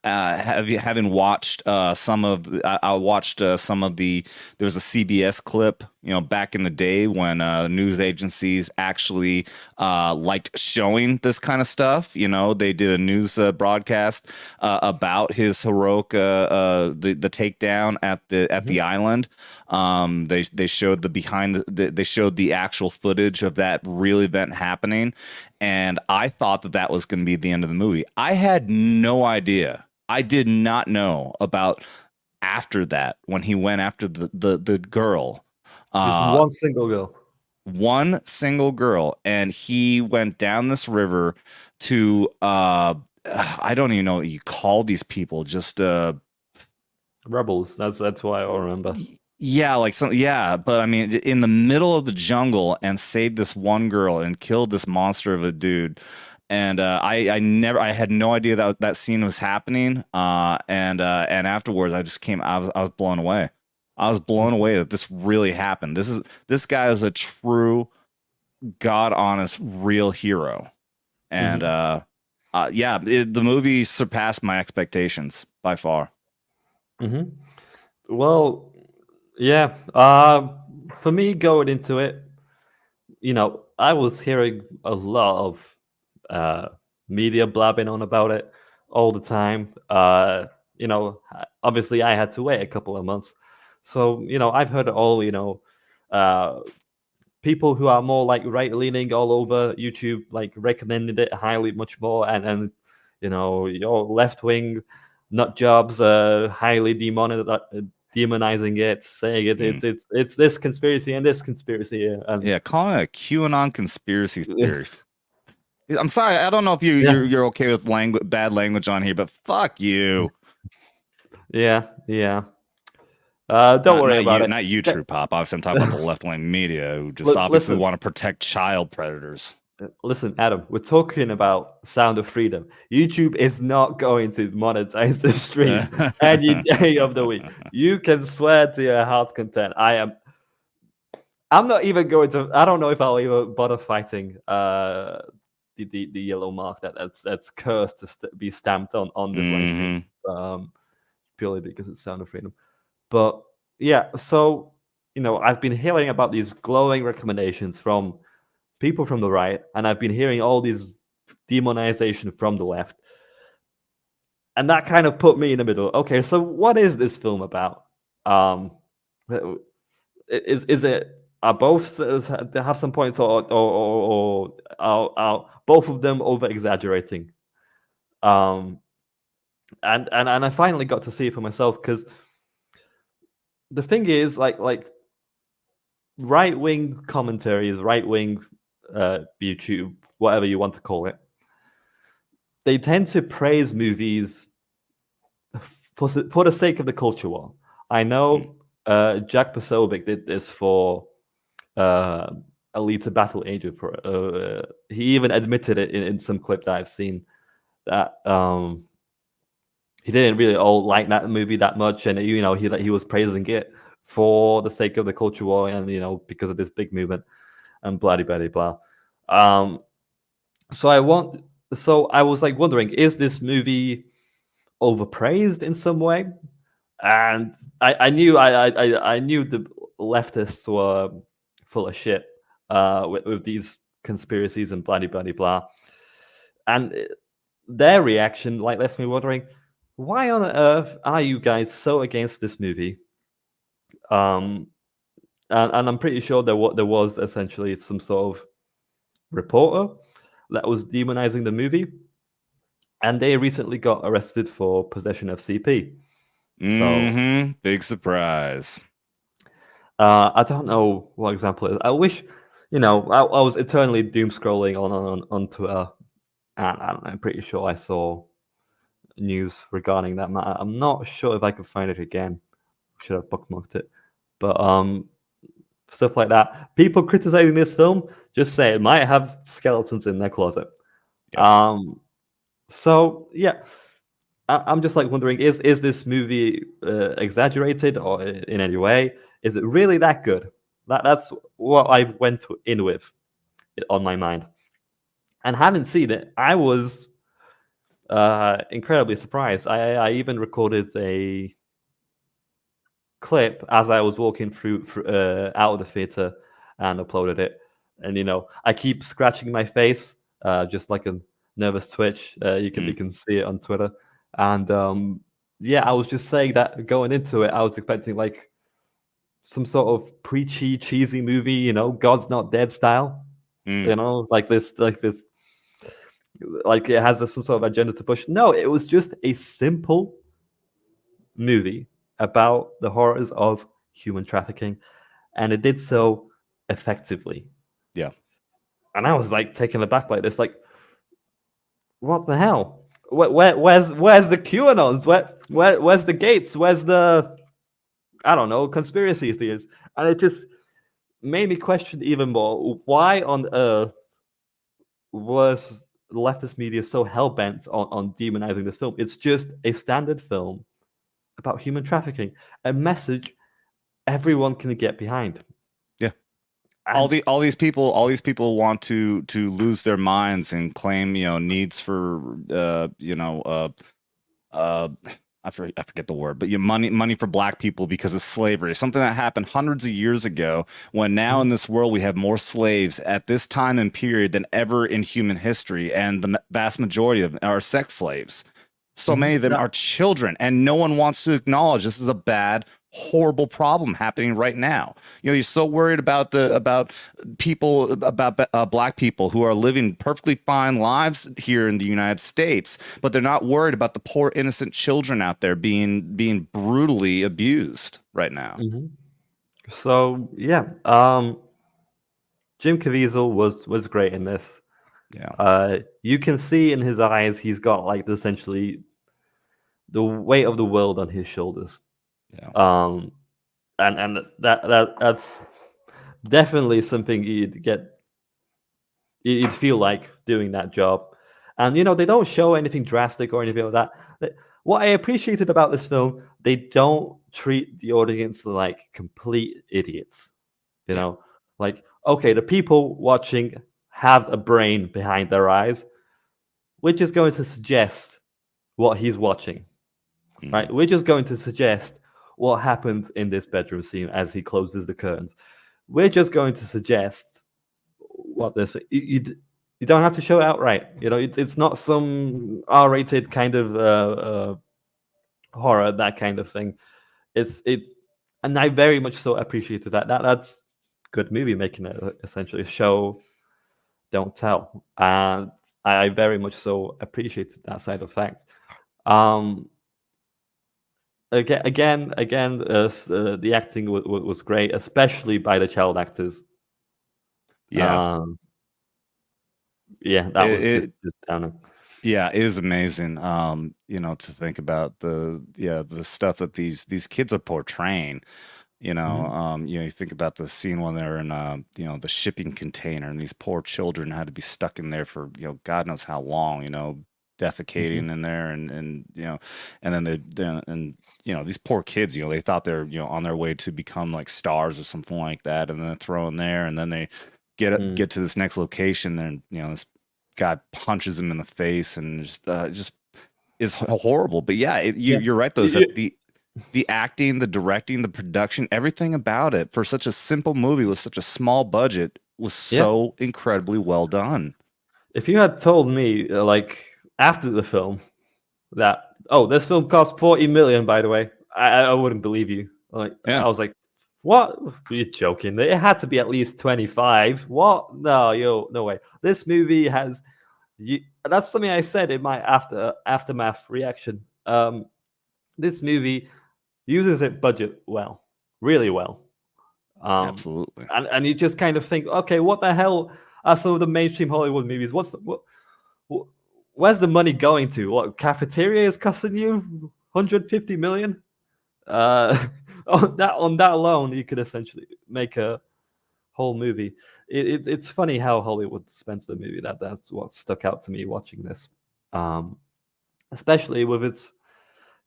having watched I watched some of the there was a CBS clip, you know, back in the day when news agencies actually liked showing this kind of stuff. You know, they did a news broadcast about his heroic the takedown at the island. They showed they showed the actual footage of that real event happening, and I thought that was going to be the end of the movie. I had no idea. I did not know about after that when he went after the girl. Just one single girl. One single girl, and he went down this river to I don't even know what you call these people, just Rebels. That's why I remember. Yeah, but I mean, in the middle of the jungle, and saved this one girl and killed this monster of a dude. And I had no idea that scene was happening. And afterwards, I was blown away. I was blown away that this really happened. This guy is a true, God honest, real hero. And the movie surpassed my expectations by far. Well, yeah. For me, going into it, you know, I was hearing a lot of media blabbing on about it all the time. You know, obviously I had to wait a couple of months. So, you know, I've heard it all, you know, people who are more like right leaning all over YouTube, like recommended it highly much more. And you know, your left wing nut jobs highly demonizing it, saying it's this conspiracy and this conspiracy. And yeah, calling it a QAnon conspiracy theory. I'm sorry, I don't know if you're okay with bad language on here, but fuck you. Yeah. Don't worry about it. Not you, True Pop. Obviously, I'm talking about the left-wing media who just obviously want to protect child predators. Listen, Adam, we're talking about Sound of Freedom. YouTube is not going to monetize the stream any day of the week. You can swear to your heart's content. I'm not even going to. I don't know if I'll even bother fighting the yellow mark that's cursed to be stamped on this live stream, purely because it's Sound of Freedom. But yeah, so you know, I've been hearing about these glowing recommendations from people from the right, and I've been hearing all these demonization from the left, and that kind of put me in the middle. Okay, so what is this film about? Is it are both have some points, or are both of them over exaggerating? And I finally got to see it for myself, because the thing is, like right wing commentaries, right wing YouTube, whatever you want to call it, they tend to praise movies for the sake of the culture war. I know Jack Posobiec did this for Alita Battle Angel. He even admitted it in some clip that I've seen, that he didn't really like that movie that much, and you know, he was praising it for the sake of the culture war, and you know, because of this big movement, and blah blah blah. So I was like wondering, is this movie overpraised in some way? And I knew the leftists were full of shit with these conspiracies and blah blah blah. And their reaction like left me wondering, why on earth are you guys so against this movie? And I'm pretty sure there was essentially some sort of reporter that was demonizing the movie, and they recently got arrested for possession of CP. So big surprise. I don't know what example it is. I wish, you know, I was eternally doom scrolling on Twitter, and I don't know, I'm pretty sure I saw news regarding that matter. I'm not sure if I could find it again. Should have bookmarked it, but stuff like that. People criticizing this film just say it might have skeletons in their closet. Yeah. So yeah, I'm just like wondering: is this movie exaggerated or in any way? Is it really that good? That's what I went in with on my mind. And having seen it, I was incredibly surprised. I even recorded a clip as I was walking through out of the theater and uploaded it. And I keep scratching my face, just like a nervous twitch. You can see it on Twitter. And yeah, I was just saying that going into it, I was expecting like some sort of preachy, cheesy movie, God's Not Dead style. Like this, like it has some sort of agenda to push. No, it was just a simple movie about the horrors of human trafficking, and it did so effectively. Yeah. And I was like taken aback by this, like, what the hell? Where's the QAnons? Where's the Gates? Where's the, I don't know, conspiracy theories? And it just made me question even more, why on earth was leftist media so hell-bent on demonizing this film? It's just a standard film about human trafficking, a message everyone can get behind. Yeah. And All these people want to lose their minds and claim, needs for I forget the word, but money for black people because of slavery, something that happened hundreds of years ago, when now in this world we have more slaves at this time and period than ever in human history, and the vast majority of them are sex slaves. So many of them are children, and no one wants to acknowledge this is a bad, horrible problem happening right now. You're so worried about people, about black people who are living perfectly fine lives here in the United States, but they're not worried about the poor innocent children out there being brutally abused right now. So yeah, Jim Caviezel was great in this. Yeah. You can see in his eyes he's got like essentially the weight of the world on his shoulders. Yeah. And that's definitely something you'd feel like doing that job. And they don't show anything drastic or anything like that. What I appreciated about this film, they don't treat the audience like complete idiots. Like, okay, the people watching have a brain behind their eyes, which is going to suggest what he's watching, right? We're just going to suggest what happens in this bedroom scene as he closes the curtains. We're just going to suggest what this. You don't have to show it outright. It's not some R-rated kind of horror, that kind of thing. It's and I very much so appreciated that. That's good movie making, essentially. Show, don't tell. And I very much so appreciated that side of fact. Again, the acting was great, especially by the child actors. Yeah. Yeah, that was just stunning. Yeah, it is amazing. To think about the stuff that these kids are portraying. You think about the scene when they're in the shipping container, and these poor children had to be stuck in there for God knows how long, defecating in there, and and then these poor kids, they thought they're on their way to become like stars or something like that, and then they're thrown there, and then they get to this next location, and this guy punches him in the face, and just is horrible. But yeah, you're right though. Is that the acting, the directing, the production, everything about it for such a simple movie with such a small budget was so incredibly well done. If you had told me, like after the film, that this film cost 40 million, by the way, I wouldn't believe you. Like, I was like, what? You're joking. It had to be at least 25. What? No, no way. This movie has. That's something I said in my aftermath reaction. This movie uses its budget well, really well. Absolutely. And you just kind of think, okay, what the hell are some of the mainstream Hollywood movies? Where's the money going to? What cafeteria is costing you 150 million? On that alone, you could essentially make a whole movie. It's funny how Hollywood spends the movie. That's what stuck out to me watching this, especially with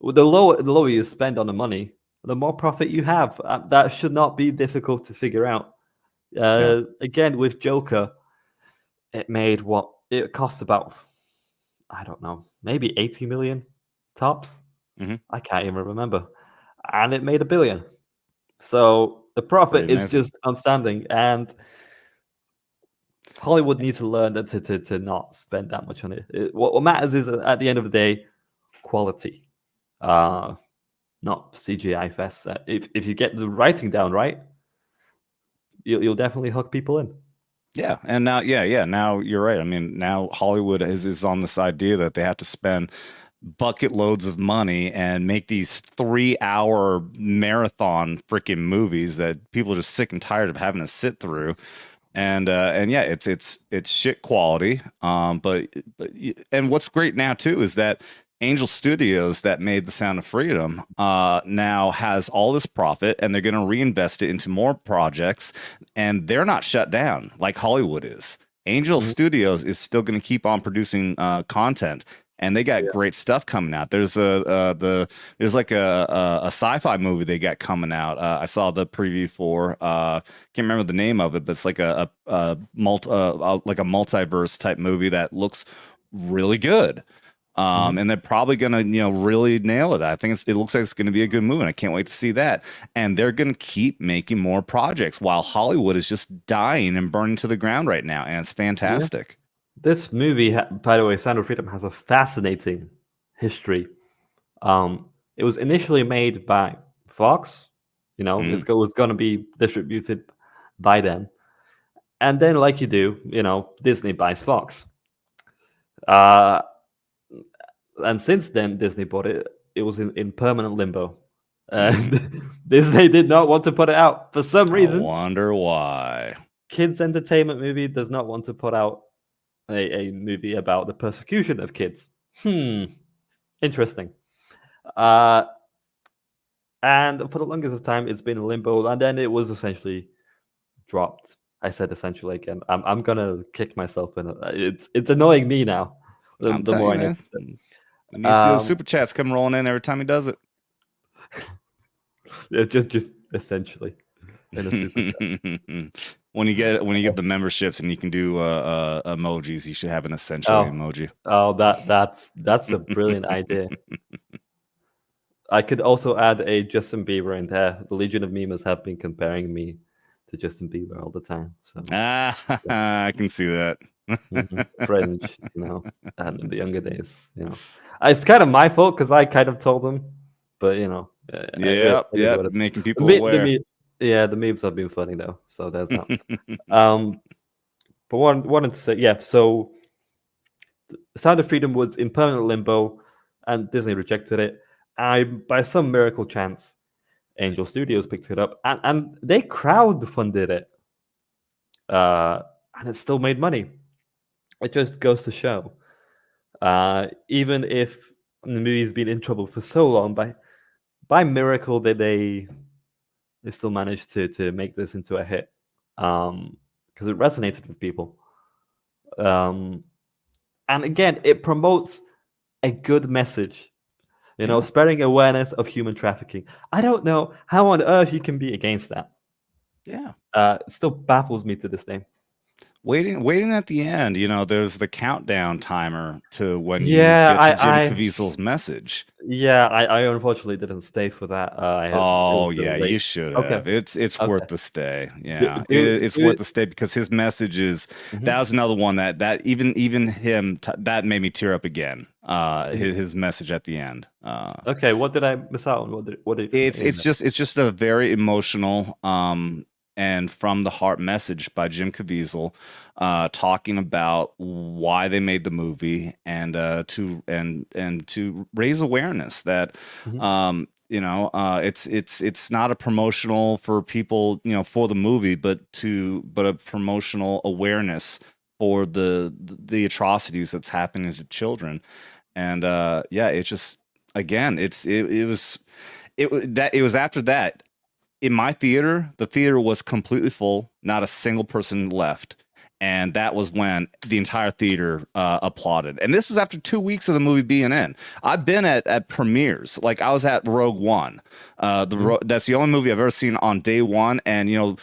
the lower you spend on the money, the more profit you have. That should not be difficult to figure out. Yeah. Again, with Joker, it cost about, I don't know, maybe 80 million tops. Mhm. I can't even remember, and it made $1 billion. So the profit Pretty is amazing. just outstanding, and Hollywood needs to learn that to not spend that much on it. What matters is at the end of the day, quality, not CGI fest. If you get the writing down right, you'll definitely hook people in. Yeah, and now, now you're right. I mean, now Hollywood is on this idea that they have to spend bucket loads of money and make these 3-hour marathon freaking movies that people are just sick and tired of having to sit through. And yeah, it's shit quality. And what's great now too is that Angel Studios that made The Sound of Freedom now has all this profit, and they're going to reinvest it into more projects, and they're not shut down like Hollywood is. Angel Mhm. Studios is still going to keep on producing content, and they got Yeah. great stuff coming out. There's like a sci-fi movie they got coming out. I saw the preview for can't remember the name of it, but it's like a multiverse type movie that looks really good. Mhm. And they're probably gonna, really nail it. I think it looks like it's gonna be a good movie, and I can't wait to see that. And they're gonna keep making more projects while Hollywood is just dying and burning to the ground right now, and it's fantastic. This movie, by the way, Sound of Freedom, has a fascinating history. It was initially made by Fox. Mm. It was going to be distributed by them, and then, like you do, Disney buys Fox. Uh, and since then, Disney bought it. It was in permanent limbo, and Disney did not want to put it out for some I reason. wonder why. Kids Entertainment Movie does not want to put out a movie about the persecution of kids. Interesting. Uh, and for the longest of time, it's been in limbo, and then it was essentially dropped. I said essentially again. I'm gonna kick myself in it. It's annoying me now. I'm The telling more you, I man. notice it. We need to see those Um, super chats come rolling in every time he does it. just essentially in a super chat. When you get the memberships and you can do emojis, you should have an essentially emoji. That's a brilliant idea. I could also add a Justin Bieber in there. The Legion of Memers have been comparing me to Justin Bieber all the time. So I can see that. Fringe, and in the younger days, it's kind of my fault because I kind of told them, but it is Yep, what it is. making The, people me- the, aware. me- yeah, the memes have been funny though, so there's that. But wanted to say, yeah. So, Sound of Freedom was in permanent limbo, and Disney rejected it. By some miracle chance, Angel Studios picked it up, and they crowdfunded it, and it still made money. It just goes to show, even if the movie's been in trouble for so long, by miracle that they still managed to make this into a hit, because it resonated with people. And again, it promotes a good message. Yeah. Spreading awareness of human trafficking. I don't know how on earth you can be against that. Yeah. It still baffles me to this day. Waiting at the end, there's the countdown timer to when you Yeah, get to Jim Caviezel's message. I unfortunately didn't stay for that. It Oh was very yeah, late. you should Okay. have. It's Okay. worth the stay. Yeah, Do- it's do worth it- the stay because his message is Mhm. that was another one that even him that made me tear up again. His message at the end. Okay, what did I miss out on? What did It's just a very emotional and from the heart message by Jim Caviezel, talking about why they made the movie and to raise awareness that it's not a promotional for people for the movie, but a promotional awareness for the atrocities that's happening to children. And yeah, it's just again, it was after that in my theater, the theater was completely full, not a single person left. And that was when the entire theater applauded. And this was after 2 weeks of the movie being in. I've been at premieres. Like I was at Rogue One. That's the only movie I've ever seen on day one. And, you know,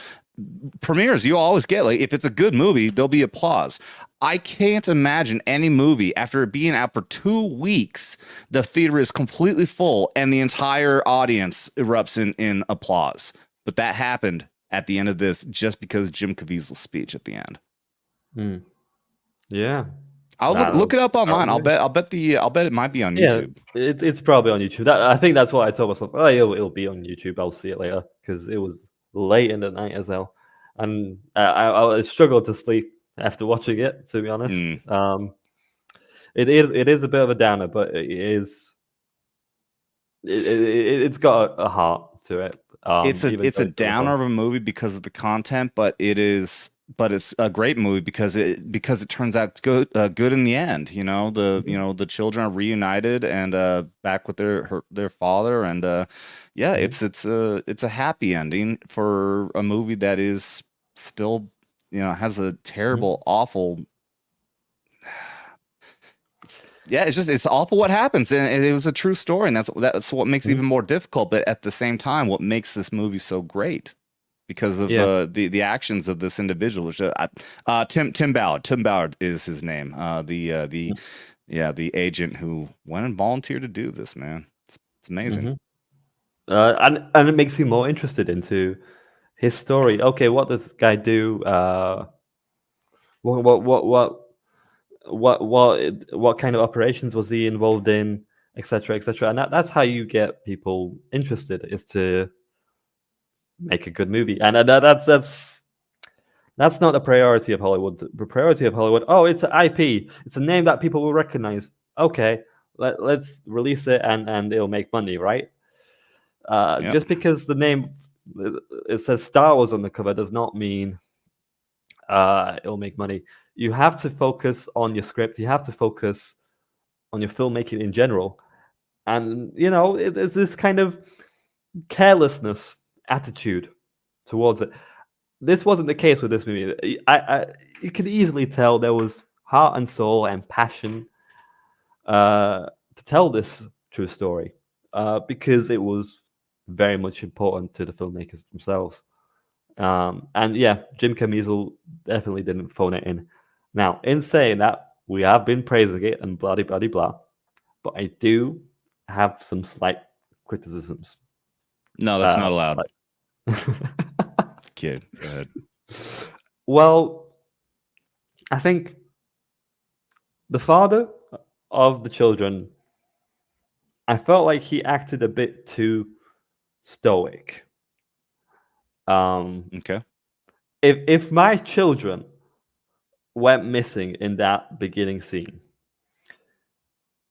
premieres, you always get, like, if it's a good movie, there'll be applause. I can't imagine any movie after it being out for 2 weeks, the theater is completely full and the entire audience erupts in applause. But that happened at the end of this just because Jim Caviezel's speech at the end. Yeah. I'll look it up online. I'll bet it might be on YouTube. It's probably on YouTube. I think that's what I told myself. Oh, it'll be on YouTube. I'll see it later because it was late in the night as hell, and I struggled to sleep after watching it. To be honest, it is a bit of a downer, but it's got a heart to it. It's a downer of a movie because of the content, but it's a great movie because it turns out good in the end. You know, the children are reunited and back with their father, and it's a happy ending for a movie that is still, you know, has a terrible, awful. It's awful what happens, and it was a true story, and that's what makes it even more difficult. But at the same time, what makes this movie so great, because of the actions of this individual. Tim Ballard. Tim Ballard is his name. The agent who went and volunteered to do this. Man, it's amazing. And it makes you more interested into his story. Okay, what does this guy do? What kind of operations was he involved in, etc., etc. And that's how you get people interested, is to make a good movie. And that's not the priority of Hollywood. The priority of Hollywood, it's an IP, it's a name that people will recognize. Okay, let's release it and it'll make money, right? Just because the name, it says Star Wars on the cover, does not mean it'll make money. You have to focus on your script. You have to focus on your filmmaking in general. And, you know, it's this kind of carelessness attitude towards it. This wasn't the case with this movie. You could easily tell there was heart and soul and passion to tell this true story, because it was very much important to the filmmakers themselves. And yeah, Jim Caviezel definitely didn't phone it in. Now, in saying that, we have been praising it and blah, blah, blah, blah, but I do have some slight criticisms. No, that's not allowed. Kid, go ahead. Well, I think the father of the children, I felt like he acted a bit too stoic. Okay. If my children went missing in that beginning scene,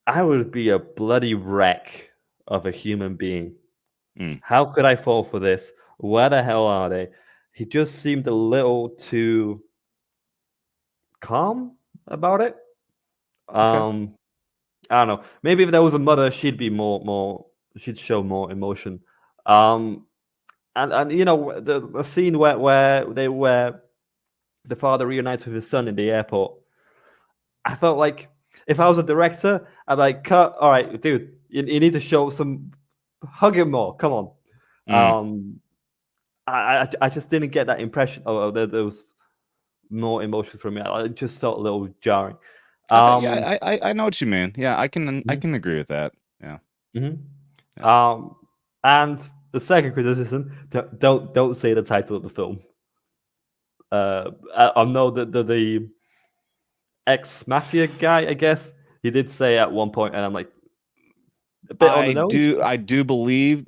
I would be a bloody wreck of a human being. How could I fall for this? Where the hell are they? He just seemed a little too calm about it. Okay. I don't know. Maybe if there was a mother, she'd be she'd show more emotion. And you know, the scene where the father reunites with his son in the airport, I felt like if I was a director, I'd be like, cut. All right, dude, you need to show hug him more. Come on. I just didn't get that impression. There was more emotion from me. It just felt a little jarring. I know what you mean. Yeah, I can agree with that. Yeah. And the second criticism: don't say the title of the film. I know that the ex-mafia guy, I guess, he did say at one point, and I'm like, a bit on the nose. I do believe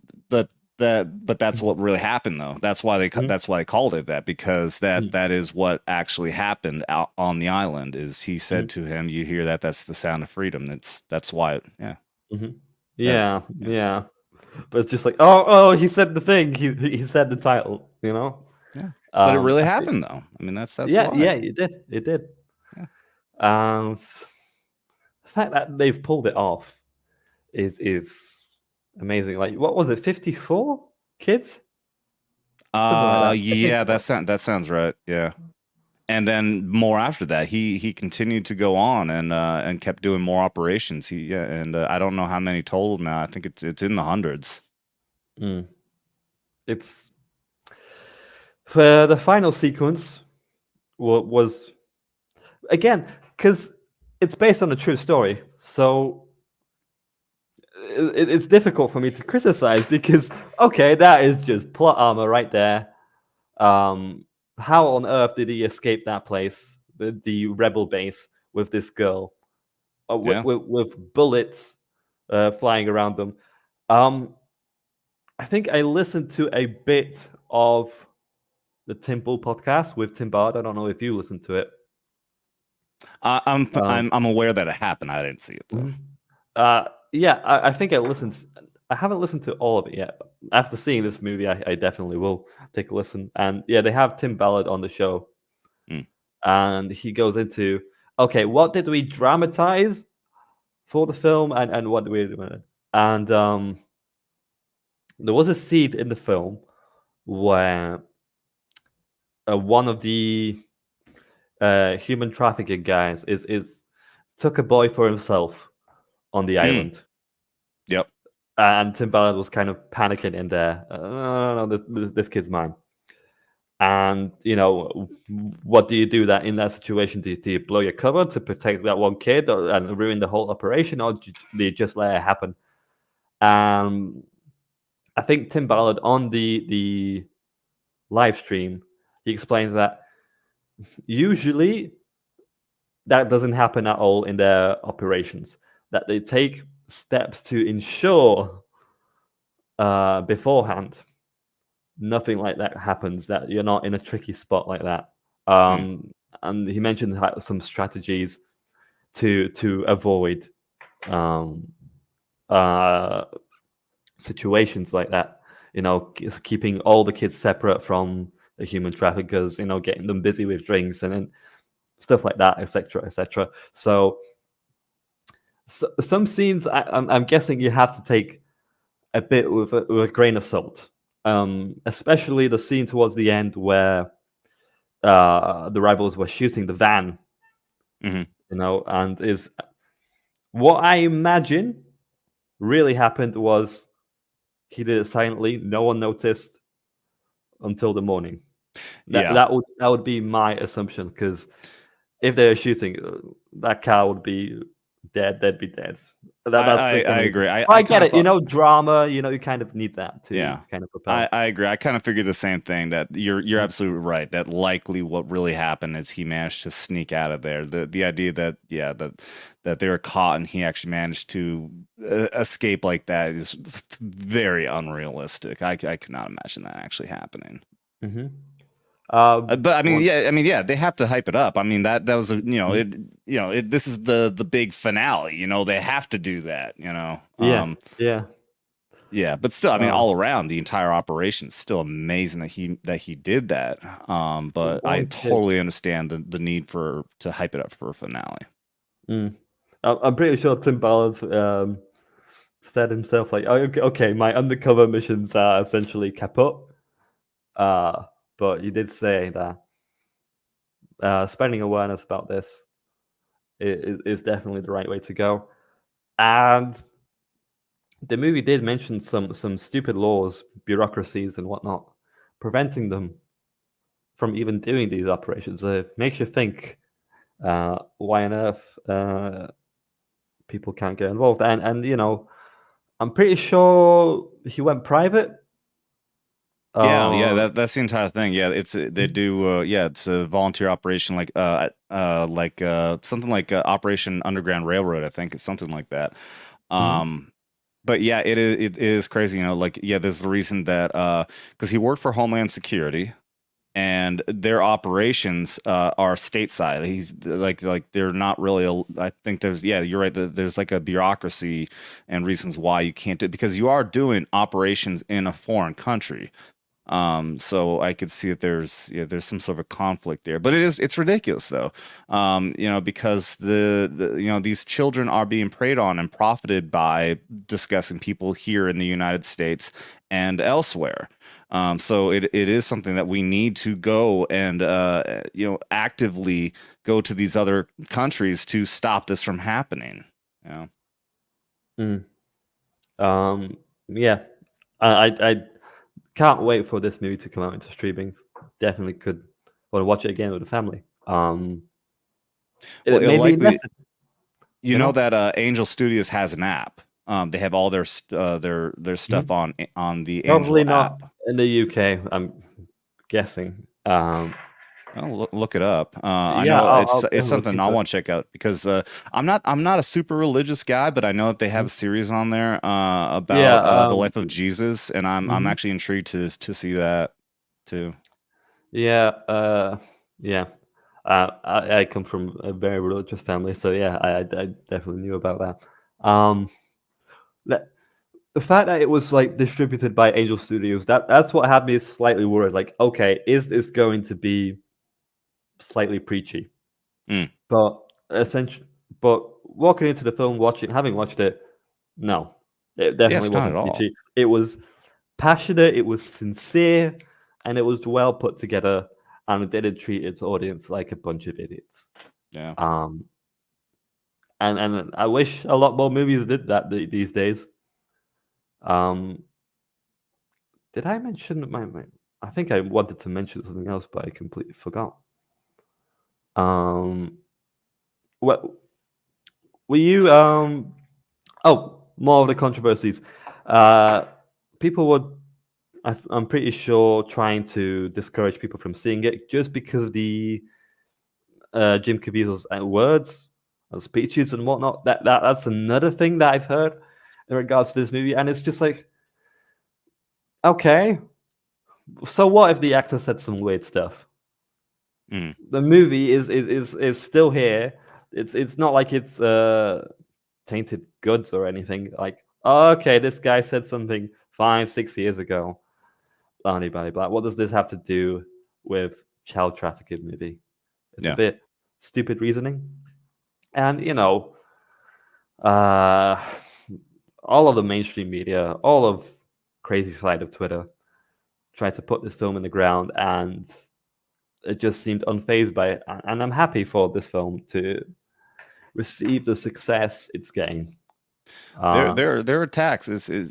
that, but that's what really happened, though. That's why they called it that, because that is what actually happened out on the island. Is he said to him, "You hear that? That's the sound of freedom." That's why. Yeah. But it's just like, oh, he said the thing. He said the title. You know. Yeah. But it really happened, though. I mean, that's why. Yeah, it did. Yeah. The fact that they've pulled it off is amazing. Like, what was it? 54 kids something like that. I think Yeah, so. that sounds right. Yeah. And then more after that, he continued to go on and kept doing more operations. I don't know how many total now. I think it's in the hundreds. Mm. It's for the final sequence was again because it's based on a true story, so it's difficult for me to criticize because okay, that is just plot armor right there. How on earth did he escape that place, the rebel base, with this girl, Yeah. with bullets flying around them? Um, I think I listened to a bit of the Temple podcast with Tim Bard. I don't know if you listened to it. I'm aware that it happened. I didn't see it though. Mhm. Yeah, I think I listened. I haven't listened to all of it yet. After seeing this movie, I definitely will take a listen. And yeah, they have Tim Ballard on the show, Mm. and he goes into okay, what did we dramatize for the film, and what did we do? And there was a scene in the film where one of the human trafficking guys is took a boy for himself on the Mm. island. Yep. And Tim Ballard was kind of panicking in there. No, this kid's mine. And you know, what do you do that in that situation? Do you blow your cover to protect that one kid and ruin the whole operation, or do you just let it happen? I think Tim Ballard on the live stream, he explains that usually that doesn't happen at all in their operations. That they take steps to ensure beforehand nothing like that happens, that you're not in a tricky spot like that. Mm. And he mentioned some strategies to avoid um, uh, situations like that. You know, keeping all the kids separate from the human traffickers. You know, getting them busy with drinks and then stuff like that, etc., etc. So, some scenes, I'm guessing you have to take a bit with a grain of salt. Especially the scene towards the end where the rivals were shooting the van, Hmm. you know, and is what I imagine really happened was he did it silently, no one noticed until the morning. Yeah. That would be my assumption because if they were shooting, that car would be dead. They'd be dead. That's the I kind of. agree. I I get kind of it. You thought. know, drama. You know, you kind of need that to Yeah. kind of propel. I agree. I kind of figured the same thing that you're absolutely right. That likely what really happened is he managed to sneak out of there. The idea that that they were caught and he actually managed to escape like that is very unrealistic. I could not imagine that actually happening. Mm-hmm. But One, I mean, yeah, they have to hype it up. I mean, that was this is the big finale. You know, they have to do that. You know, yeah, yeah. yeah, but still, I mean, Uh, all around the entire operation is still amazing that he did that. But I one kid. totally understand the need to hype it up for a finale. Mm. I'm pretty sure Tim Ballard said himself like, oh, okay, my undercover missions are essentially kaput. But he did say that spreading awareness about this is definitely the right way to go. And the movie did mention some stupid laws, bureaucracies, and whatnot, preventing them from even doing these operations. It makes you think, why on earth people can't get involved? And you know, I'm pretty sure he went private. Yeah, Uh, that's the entire thing. Yeah, it's they do. Yeah, it's a volunteer operation, something like Operation Underground Railroad. I think it's something like that. mhm, But yeah, it is crazy. You know, like yeah, there's the reason that because he worked for Homeland Security and their operations are stateside. He's like they're not really. I think there's you're right. There's like a bureaucracy and reasons why you can't do it because you are doing operations in a foreign country. So I could see that there's some sort of a conflict there, but it's ridiculous though. You know, because the these children are being preyed on and profited by discussing people here in the United States and elsewhere. So it is something that we need to go and actively go to these other countries to stop this from happening. Yeah. Mm. Yeah, I can't wait for this movie to come out into streaming. Definitely could want to watch it again with the family. Well, It it'll made me likely, invested. you know that Angel Studios has an app. They have all their stuff on the Angel Probably not app. in the UK. I'm guessing. Well, look it up. I Yeah, know I'll it's definitely look something I into it. want to check out because I'm not a super religious guy, but I know that they have a series on there Yeah. about the life of Jesus, and I'm actually intrigued to see that too. Yeah. Yeah. I come from a very religious family, so yeah, I definitely knew about that. The, the fact that it was like distributed by Angel Studios, that's what had me slightly worried. Like, okay, is this going to be slightly preachy? Mm. But essentially, but walking into the film, having watched it, no, it definitely Yes, not at wasn't all. preachy. It was passionate, it was sincere, and it was well put together, and it didn't treat its audience like a bunch of idiots. Yeah. Um, and I wish a lot more movies did that these days. Um, did I mention my? I think I wanted to mention something else, but I completely forgot. What were you? Oh, more of the controversies. People were, I'm pretty sure, trying to discourage people from seeing it just because of the Jim Caviezel's words and speeches and whatnot. That's another thing that I've heard in regards to this movie, and it's just like, okay, so what if the actor said some weird stuff? Mm. The movie is still here. It's not like it's tainted goods or anything. Like, oh, okay, this guy said something 5-6 years ago. Blah, blah, blah, blah. What does this have to do with child trafficking movie? It's a Yeah. bit stupid reasoning. And, uh, all of the mainstream media, all of crazy side of Twitter tried to put this film in the ground, and it just seemed unfazed by it. And I'm happy for this film to receive the success it's getting. Their attacks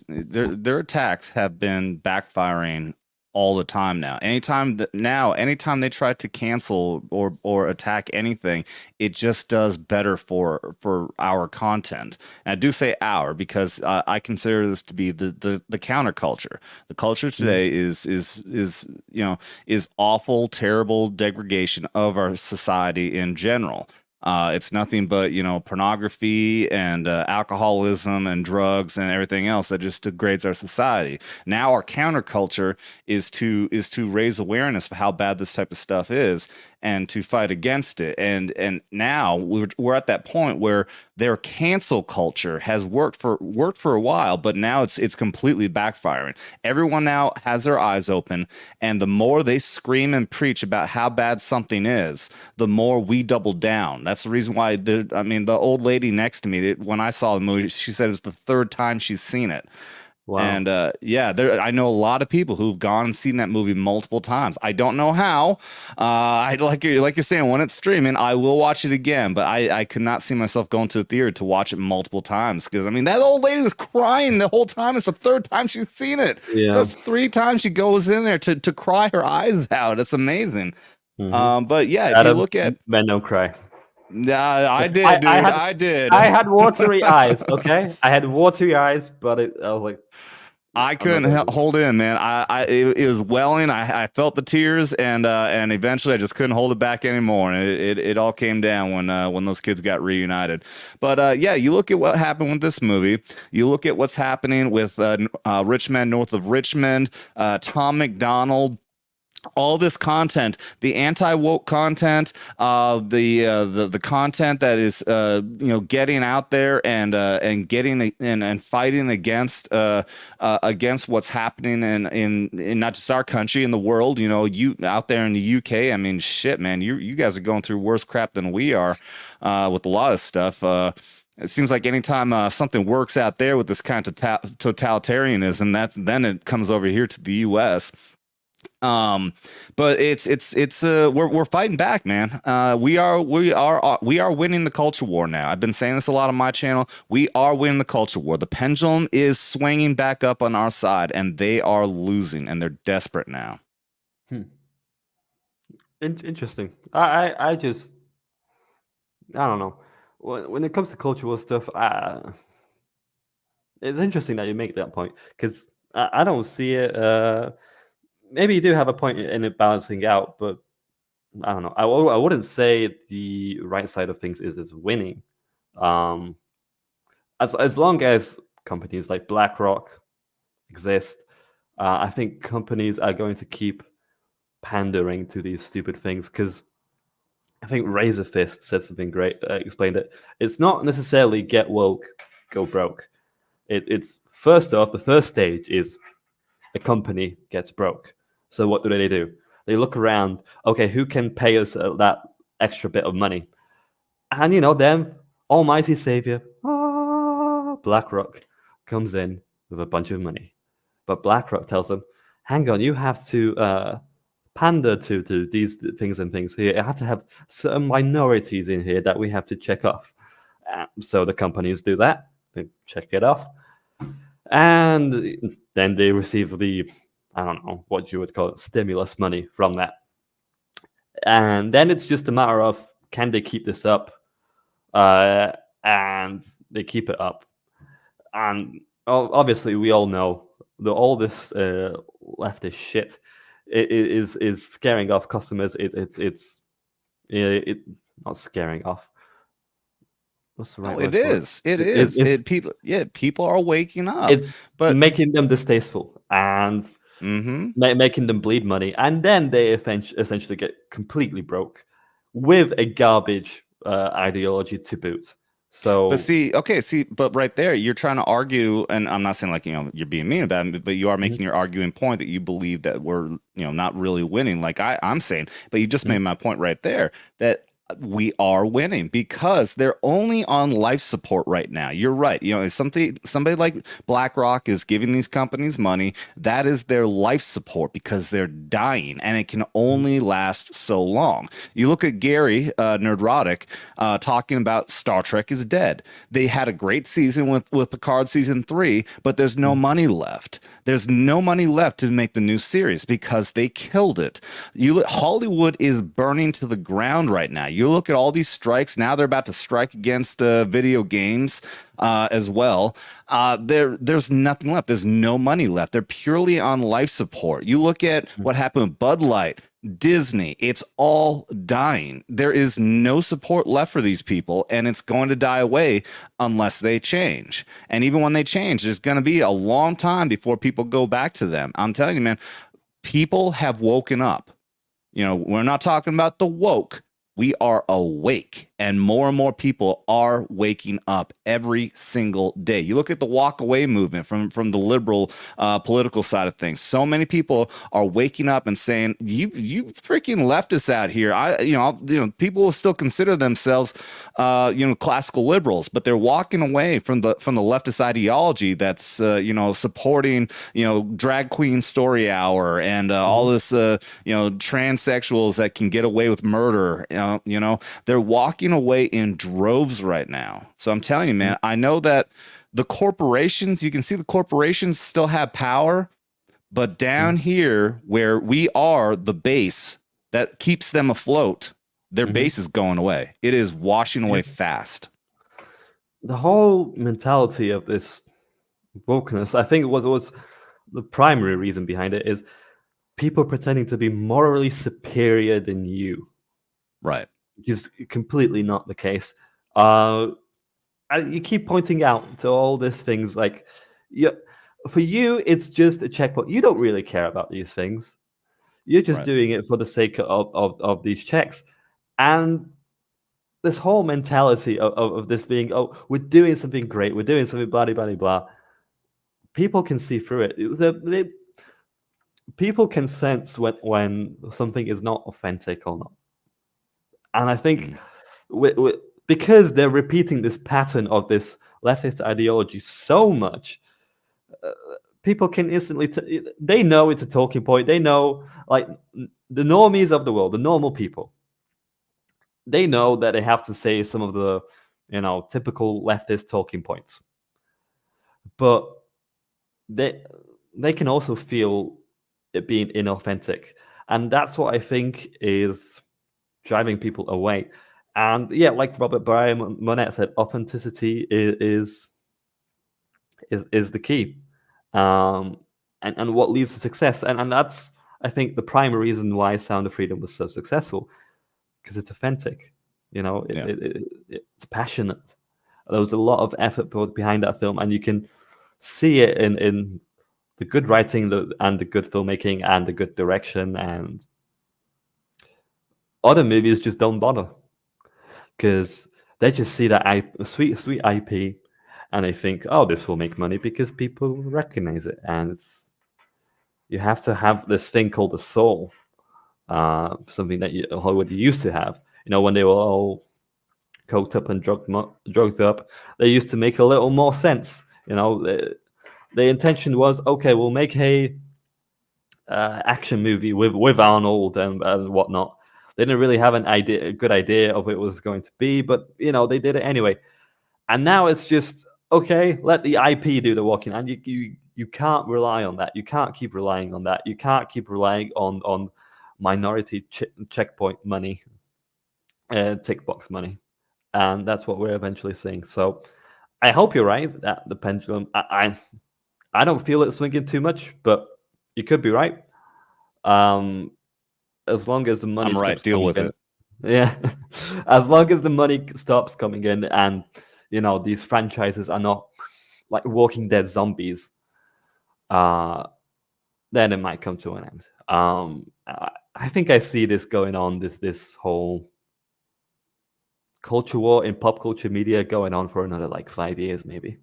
their attacks have been backfiring all the time now. Anytime they try to cancel or attack anything, it just does better for our content. And I do say our because I consider this to be the counterculture. The culture today is awful, terrible degradation of our society in general. It's nothing but pornography and alcoholism and drugs and everything else that just degrades our society. Now our counterculture is to raise awareness of how bad this type of stuff is and to fight against it. And now we're at that point where their cancel culture has worked for a while, but now it's completely backfiring. Everyone now has their eyes open, and the more they scream and preach about how bad something is, the more we double down. That's the reason why the old lady next to me, when I saw the movie, she said it was the third time she's seen it. Wow. And I know a lot of people who've gone and seen that movie multiple times. I don't know how. I like you're saying, when it's streaming, I will watch it again. But I could not see myself going to the theater to watch it multiple times because that old lady was crying the whole time. It's the third time she's seen it. Yeah. That's 3 times she goes in there to cry her eyes out. It's amazing. But yeah, if you look at Men Don't Cry. I did, dude. I did. I had watery eyes. Okay, I had watery eyes, but I was like, I couldn't hold in, man. It was welling. I felt the tears, and eventually I just couldn't hold it back anymore. And it all came down when those kids got reunited. But yeah, you look at what happened with this movie. You look at what's happening with Rich Men North of Richmond, Tom McDonald. All this content, the anti-woke content, the content that is getting out there and getting and fighting against what's happening in not just our country, in the world. You out there in the UK, I mean, shit, man, you guys are going through worse crap than we are with a lot of stuff. It seems like anytime something works out there with this kind of totalitarianism, then it comes over here to the U.S. But we're fighting back, man. We are winning the culture war now. I've been saying this a lot on my channel. We are winning the culture war. The pendulum is swinging back up on our side, and they are losing, and they're desperate now. Interesting. I just, I don't know. When it comes to culture war stuff, it's interesting that you make that point, because I don't see it. Maybe you do have a point in it balancing out, but I don't know. I wouldn't say the right side of things is winning. As long as companies like BlackRock exist, I think companies are going to keep pandering to these stupid things, because I think Razor Fist said something great. Explained it. It's not necessarily get woke, go broke. It's first off, the first stage is a company gets broke. So what do? They look around. Okay, who can pay us that extra bit of money? And them almighty savior, BlackRock, comes in with a bunch of money. But BlackRock tells them, hang on, you have to pander to these things and things here. You have to have certain minorities in here that we have to check off. So the companies do that. They check it off. And then they receive the, I don't know what you would call it, stimulus money from that. And then it's just a matter of, can they keep this up? And they keep it up. And obviously, we all know that all this leftist shit is scaring off customers. It's not scaring off. What's the right word? It is. People are waking up. It's but making them distasteful and making them bleed money, and then they essentially get completely broke with a garbage ideology to boot. So, but right there, you're trying to argue, and I'm not saying like you're being mean about it, but you are making your arguing point that you believe that we're not really winning, like I'm saying. But you just made my point right there that we are winning because they're only on life support right now. You're right. Somebody like BlackRock is giving these companies money. That is their life support because they're dying, and it can only last so long. You look at Gary Nerdrotic talking about Star Trek is dead. They had a great season with Picard season 3, but there's no money left. There's no money left to make the new series because they killed it. Hollywood is burning to the ground right now. You look at all these strikes. Now they're about to strike against video games as well. There's nothing left. There's no money left. They're purely on life support. You look at what happened with Bud Light, Disney, it's all dying. There is no support left for these people, and it's going to die away unless they change. And even when they change, there's going to be a long time before people go back to them. I'm telling you, man, people have woken up. We're not talking about the woke. We are awake, and more people are waking up every single day. You look at the walk away movement from the liberal political side of things. So many people are waking up and saying, "You freaking leftists out here." People will still consider themselves, classical liberals, but they're walking away from the leftist ideology that's supporting drag queen story hour and all this transsexuals that can get away with murder. They're walking away in droves right now. So I'm telling you, man, I know that the corporations, you can see the corporations still have power, but down here where we are the base that keeps them afloat, their base is going away. It is washing away fast. The whole mentality of this wokeness, I think it was the primary reason behind it, is people pretending to be morally superior than you. Right. Which is completely not the case. You keep pointing out to all these things like, for you, it's just a checkpoint. You don't really care about these things. You're just doing it for the sake of these checks. And this whole mentality of this being, we're doing something great, we're doing something blah, blah, blah, blah. People can see through it. People can sense when something is not authentic or not. And I think because they're repeating this pattern of this leftist ideology so much, people can instantly they know it's a talking point. They know, like, the normies of the world, the normal people, they know that they have to say some of the, typical leftist talking points, but they they can also feel it being inauthentic, and that's what I think is driving people away. And yeah, like Robert Bryan Monette said, authenticity is the key, and what leads to success. And that's, I think, the primary reason why Sound of Freedom was so successful, because it's authentic. It's passionate. There was a lot of effort put behind that film, and you can see it in the good writing, and the good filmmaking, and the good direction. And other movies just don't bother, because they just see that sweet IP, and they think, oh, this will make money because people recognize it. And you have to have this thing called the soul, something that Hollywood used to have. When they were all coked up and drugged up, they used to make a little more sense. The intention was, okay, we'll make a action movie with Arnold and whatnot. They didn't really have a good idea of what it was going to be, but they did it anyway. And now it's just, okay, let the IP do the walking, and you can't rely on that. You can't keep relying on that. You can't keep relying on minority checkpoint money, tick box money, and that's what we're eventually seeing. So I hope you're right that the pendulum. I don't feel it swinging too much, but you could be right. As long as the money, I'm right. Deal with it. Yeah, as long as the money stops coming in, and these franchises are not like Walking Dead zombies, then it might come to an end. I think I see this going on, this whole culture war in pop culture media going on for another like 5 years, maybe.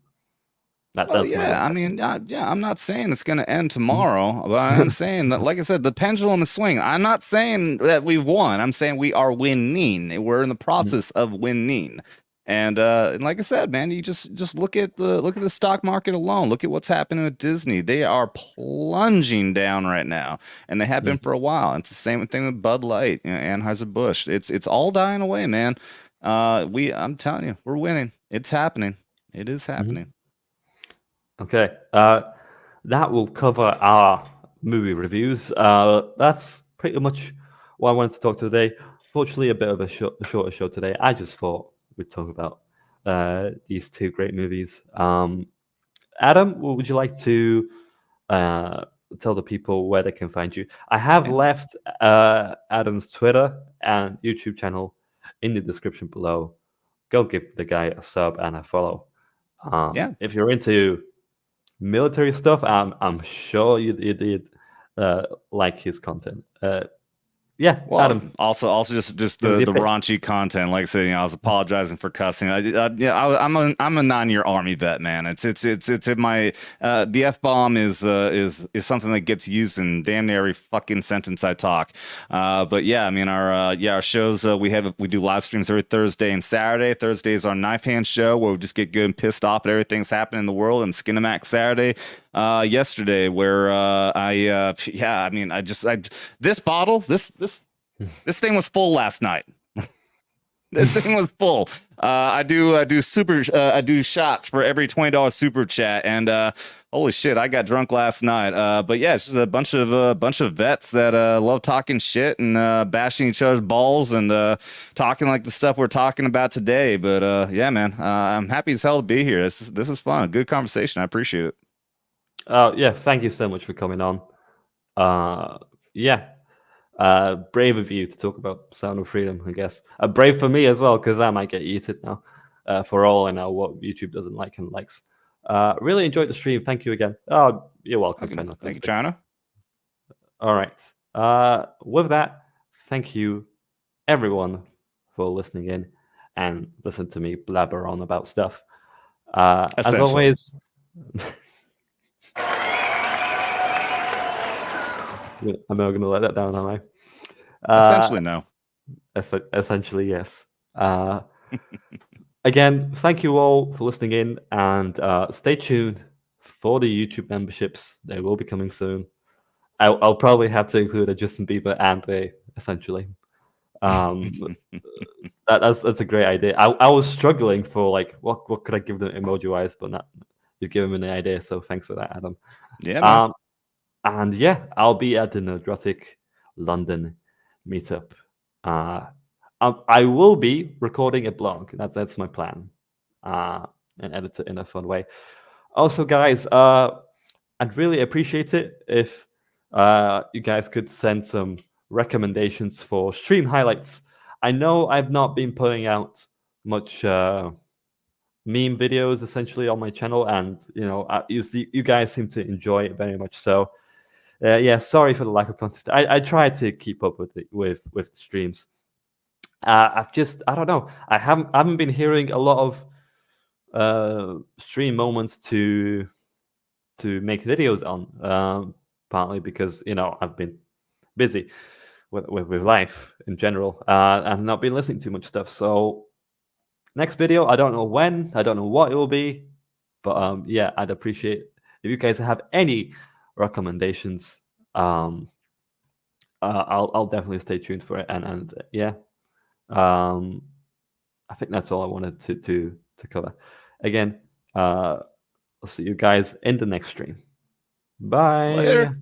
I'm not saying it's going to end tomorrow, but I'm saying that, like I said, the pendulum is swinging. I'm not saying that we won. I'm saying we are winning. We're in the process of winning. And like I said, man, you just look at the stock market alone. Look at what's happening with Disney. They are plunging down right now, and they have been for a while. It's the same thing with Bud Light, Anheuser-Busch. It's all dying away, man. I'm telling you, we're winning. It's happening. It is happening. Okay, that will cover our movie reviews. That's pretty much what I wanted to talk to today. Fortunately, a bit of a shorter show today. I just thought we'd talk about these two great movies. Adam, would you like to tell the people where they can find you? I have left Adam's Twitter and YouTube channel in the description below. Go give the guy a sub and a follow. If you're into military stuff, I'm sure you did like his content. Adam. Also just the raunchy content. Like I said, I was apologizing for cussing. I'm a 9-year Army vet, man. It's in my the F-bomb is something that gets used in damn near every fucking sentence I talk. But yeah, I mean our shows, we do live streams every Thursday and Saturday. Thursday is our Knife Hand show where we just get good and pissed off at everything's happening in the world, and Skinamax Saturday. Yesterday where this thing was full last night. This thing was full. I do shots for every $20 super chat, and holy shit, I got drunk last night. But yeah, it's just a bunch of vets that love talking shit and bashing each other's balls and talking like the stuff we're talking about today. But yeah, man, I'm happy as hell to be here. This is fun. A good conversation. I appreciate it. Yeah, thank you so much for coming on. Brave of you to talk about Sound of Freedom, I guess. Brave for me as well, because I might get yeeted now. For all I know, what YouTube doesn't like and likes. Really enjoyed the stream. Thank you again. Oh, you're welcome. Thank you, China. All right. With that, thank you, everyone, for listening in and listen to me blabber on about stuff. As always... I'm not going to let that down, am I? Essentially, no. Essentially, yes. Again, thank you all for listening in, and stay tuned for the YouTube memberships, they will be coming soon. I'll probably have to include a Justin Bieber Andre, essentially. That's a great idea. I was struggling for like what could I give them emoji wise, but not, you've given me an idea, so thanks for that, Adam. Yeah, man. And yeah, I'll be at the Nerdrotic London meetup. I will be recording a blog. That's my plan, and edit it in a fun way. Also, guys, I'd really appreciate it if you guys could send some recommendations for stream highlights. I know I've not been putting out much meme videos essentially on my channel, and you guys seem to enjoy it very much. So yeah, sorry for the lack of content. I try to keep up with it with streams. I don't know. I haven't been hearing a lot of stream moments to make videos on. Partly because I've been busy with life in general, and not been listening to much stuff. So next video, I don't know when, I don't know what it will be, but yeah, I'd appreciate if you guys have any recommendations. I'll definitely stay tuned for it, and yeah, I think that's all I wanted to cover. Again, I'll see you guys in the next stream. Bye. Later.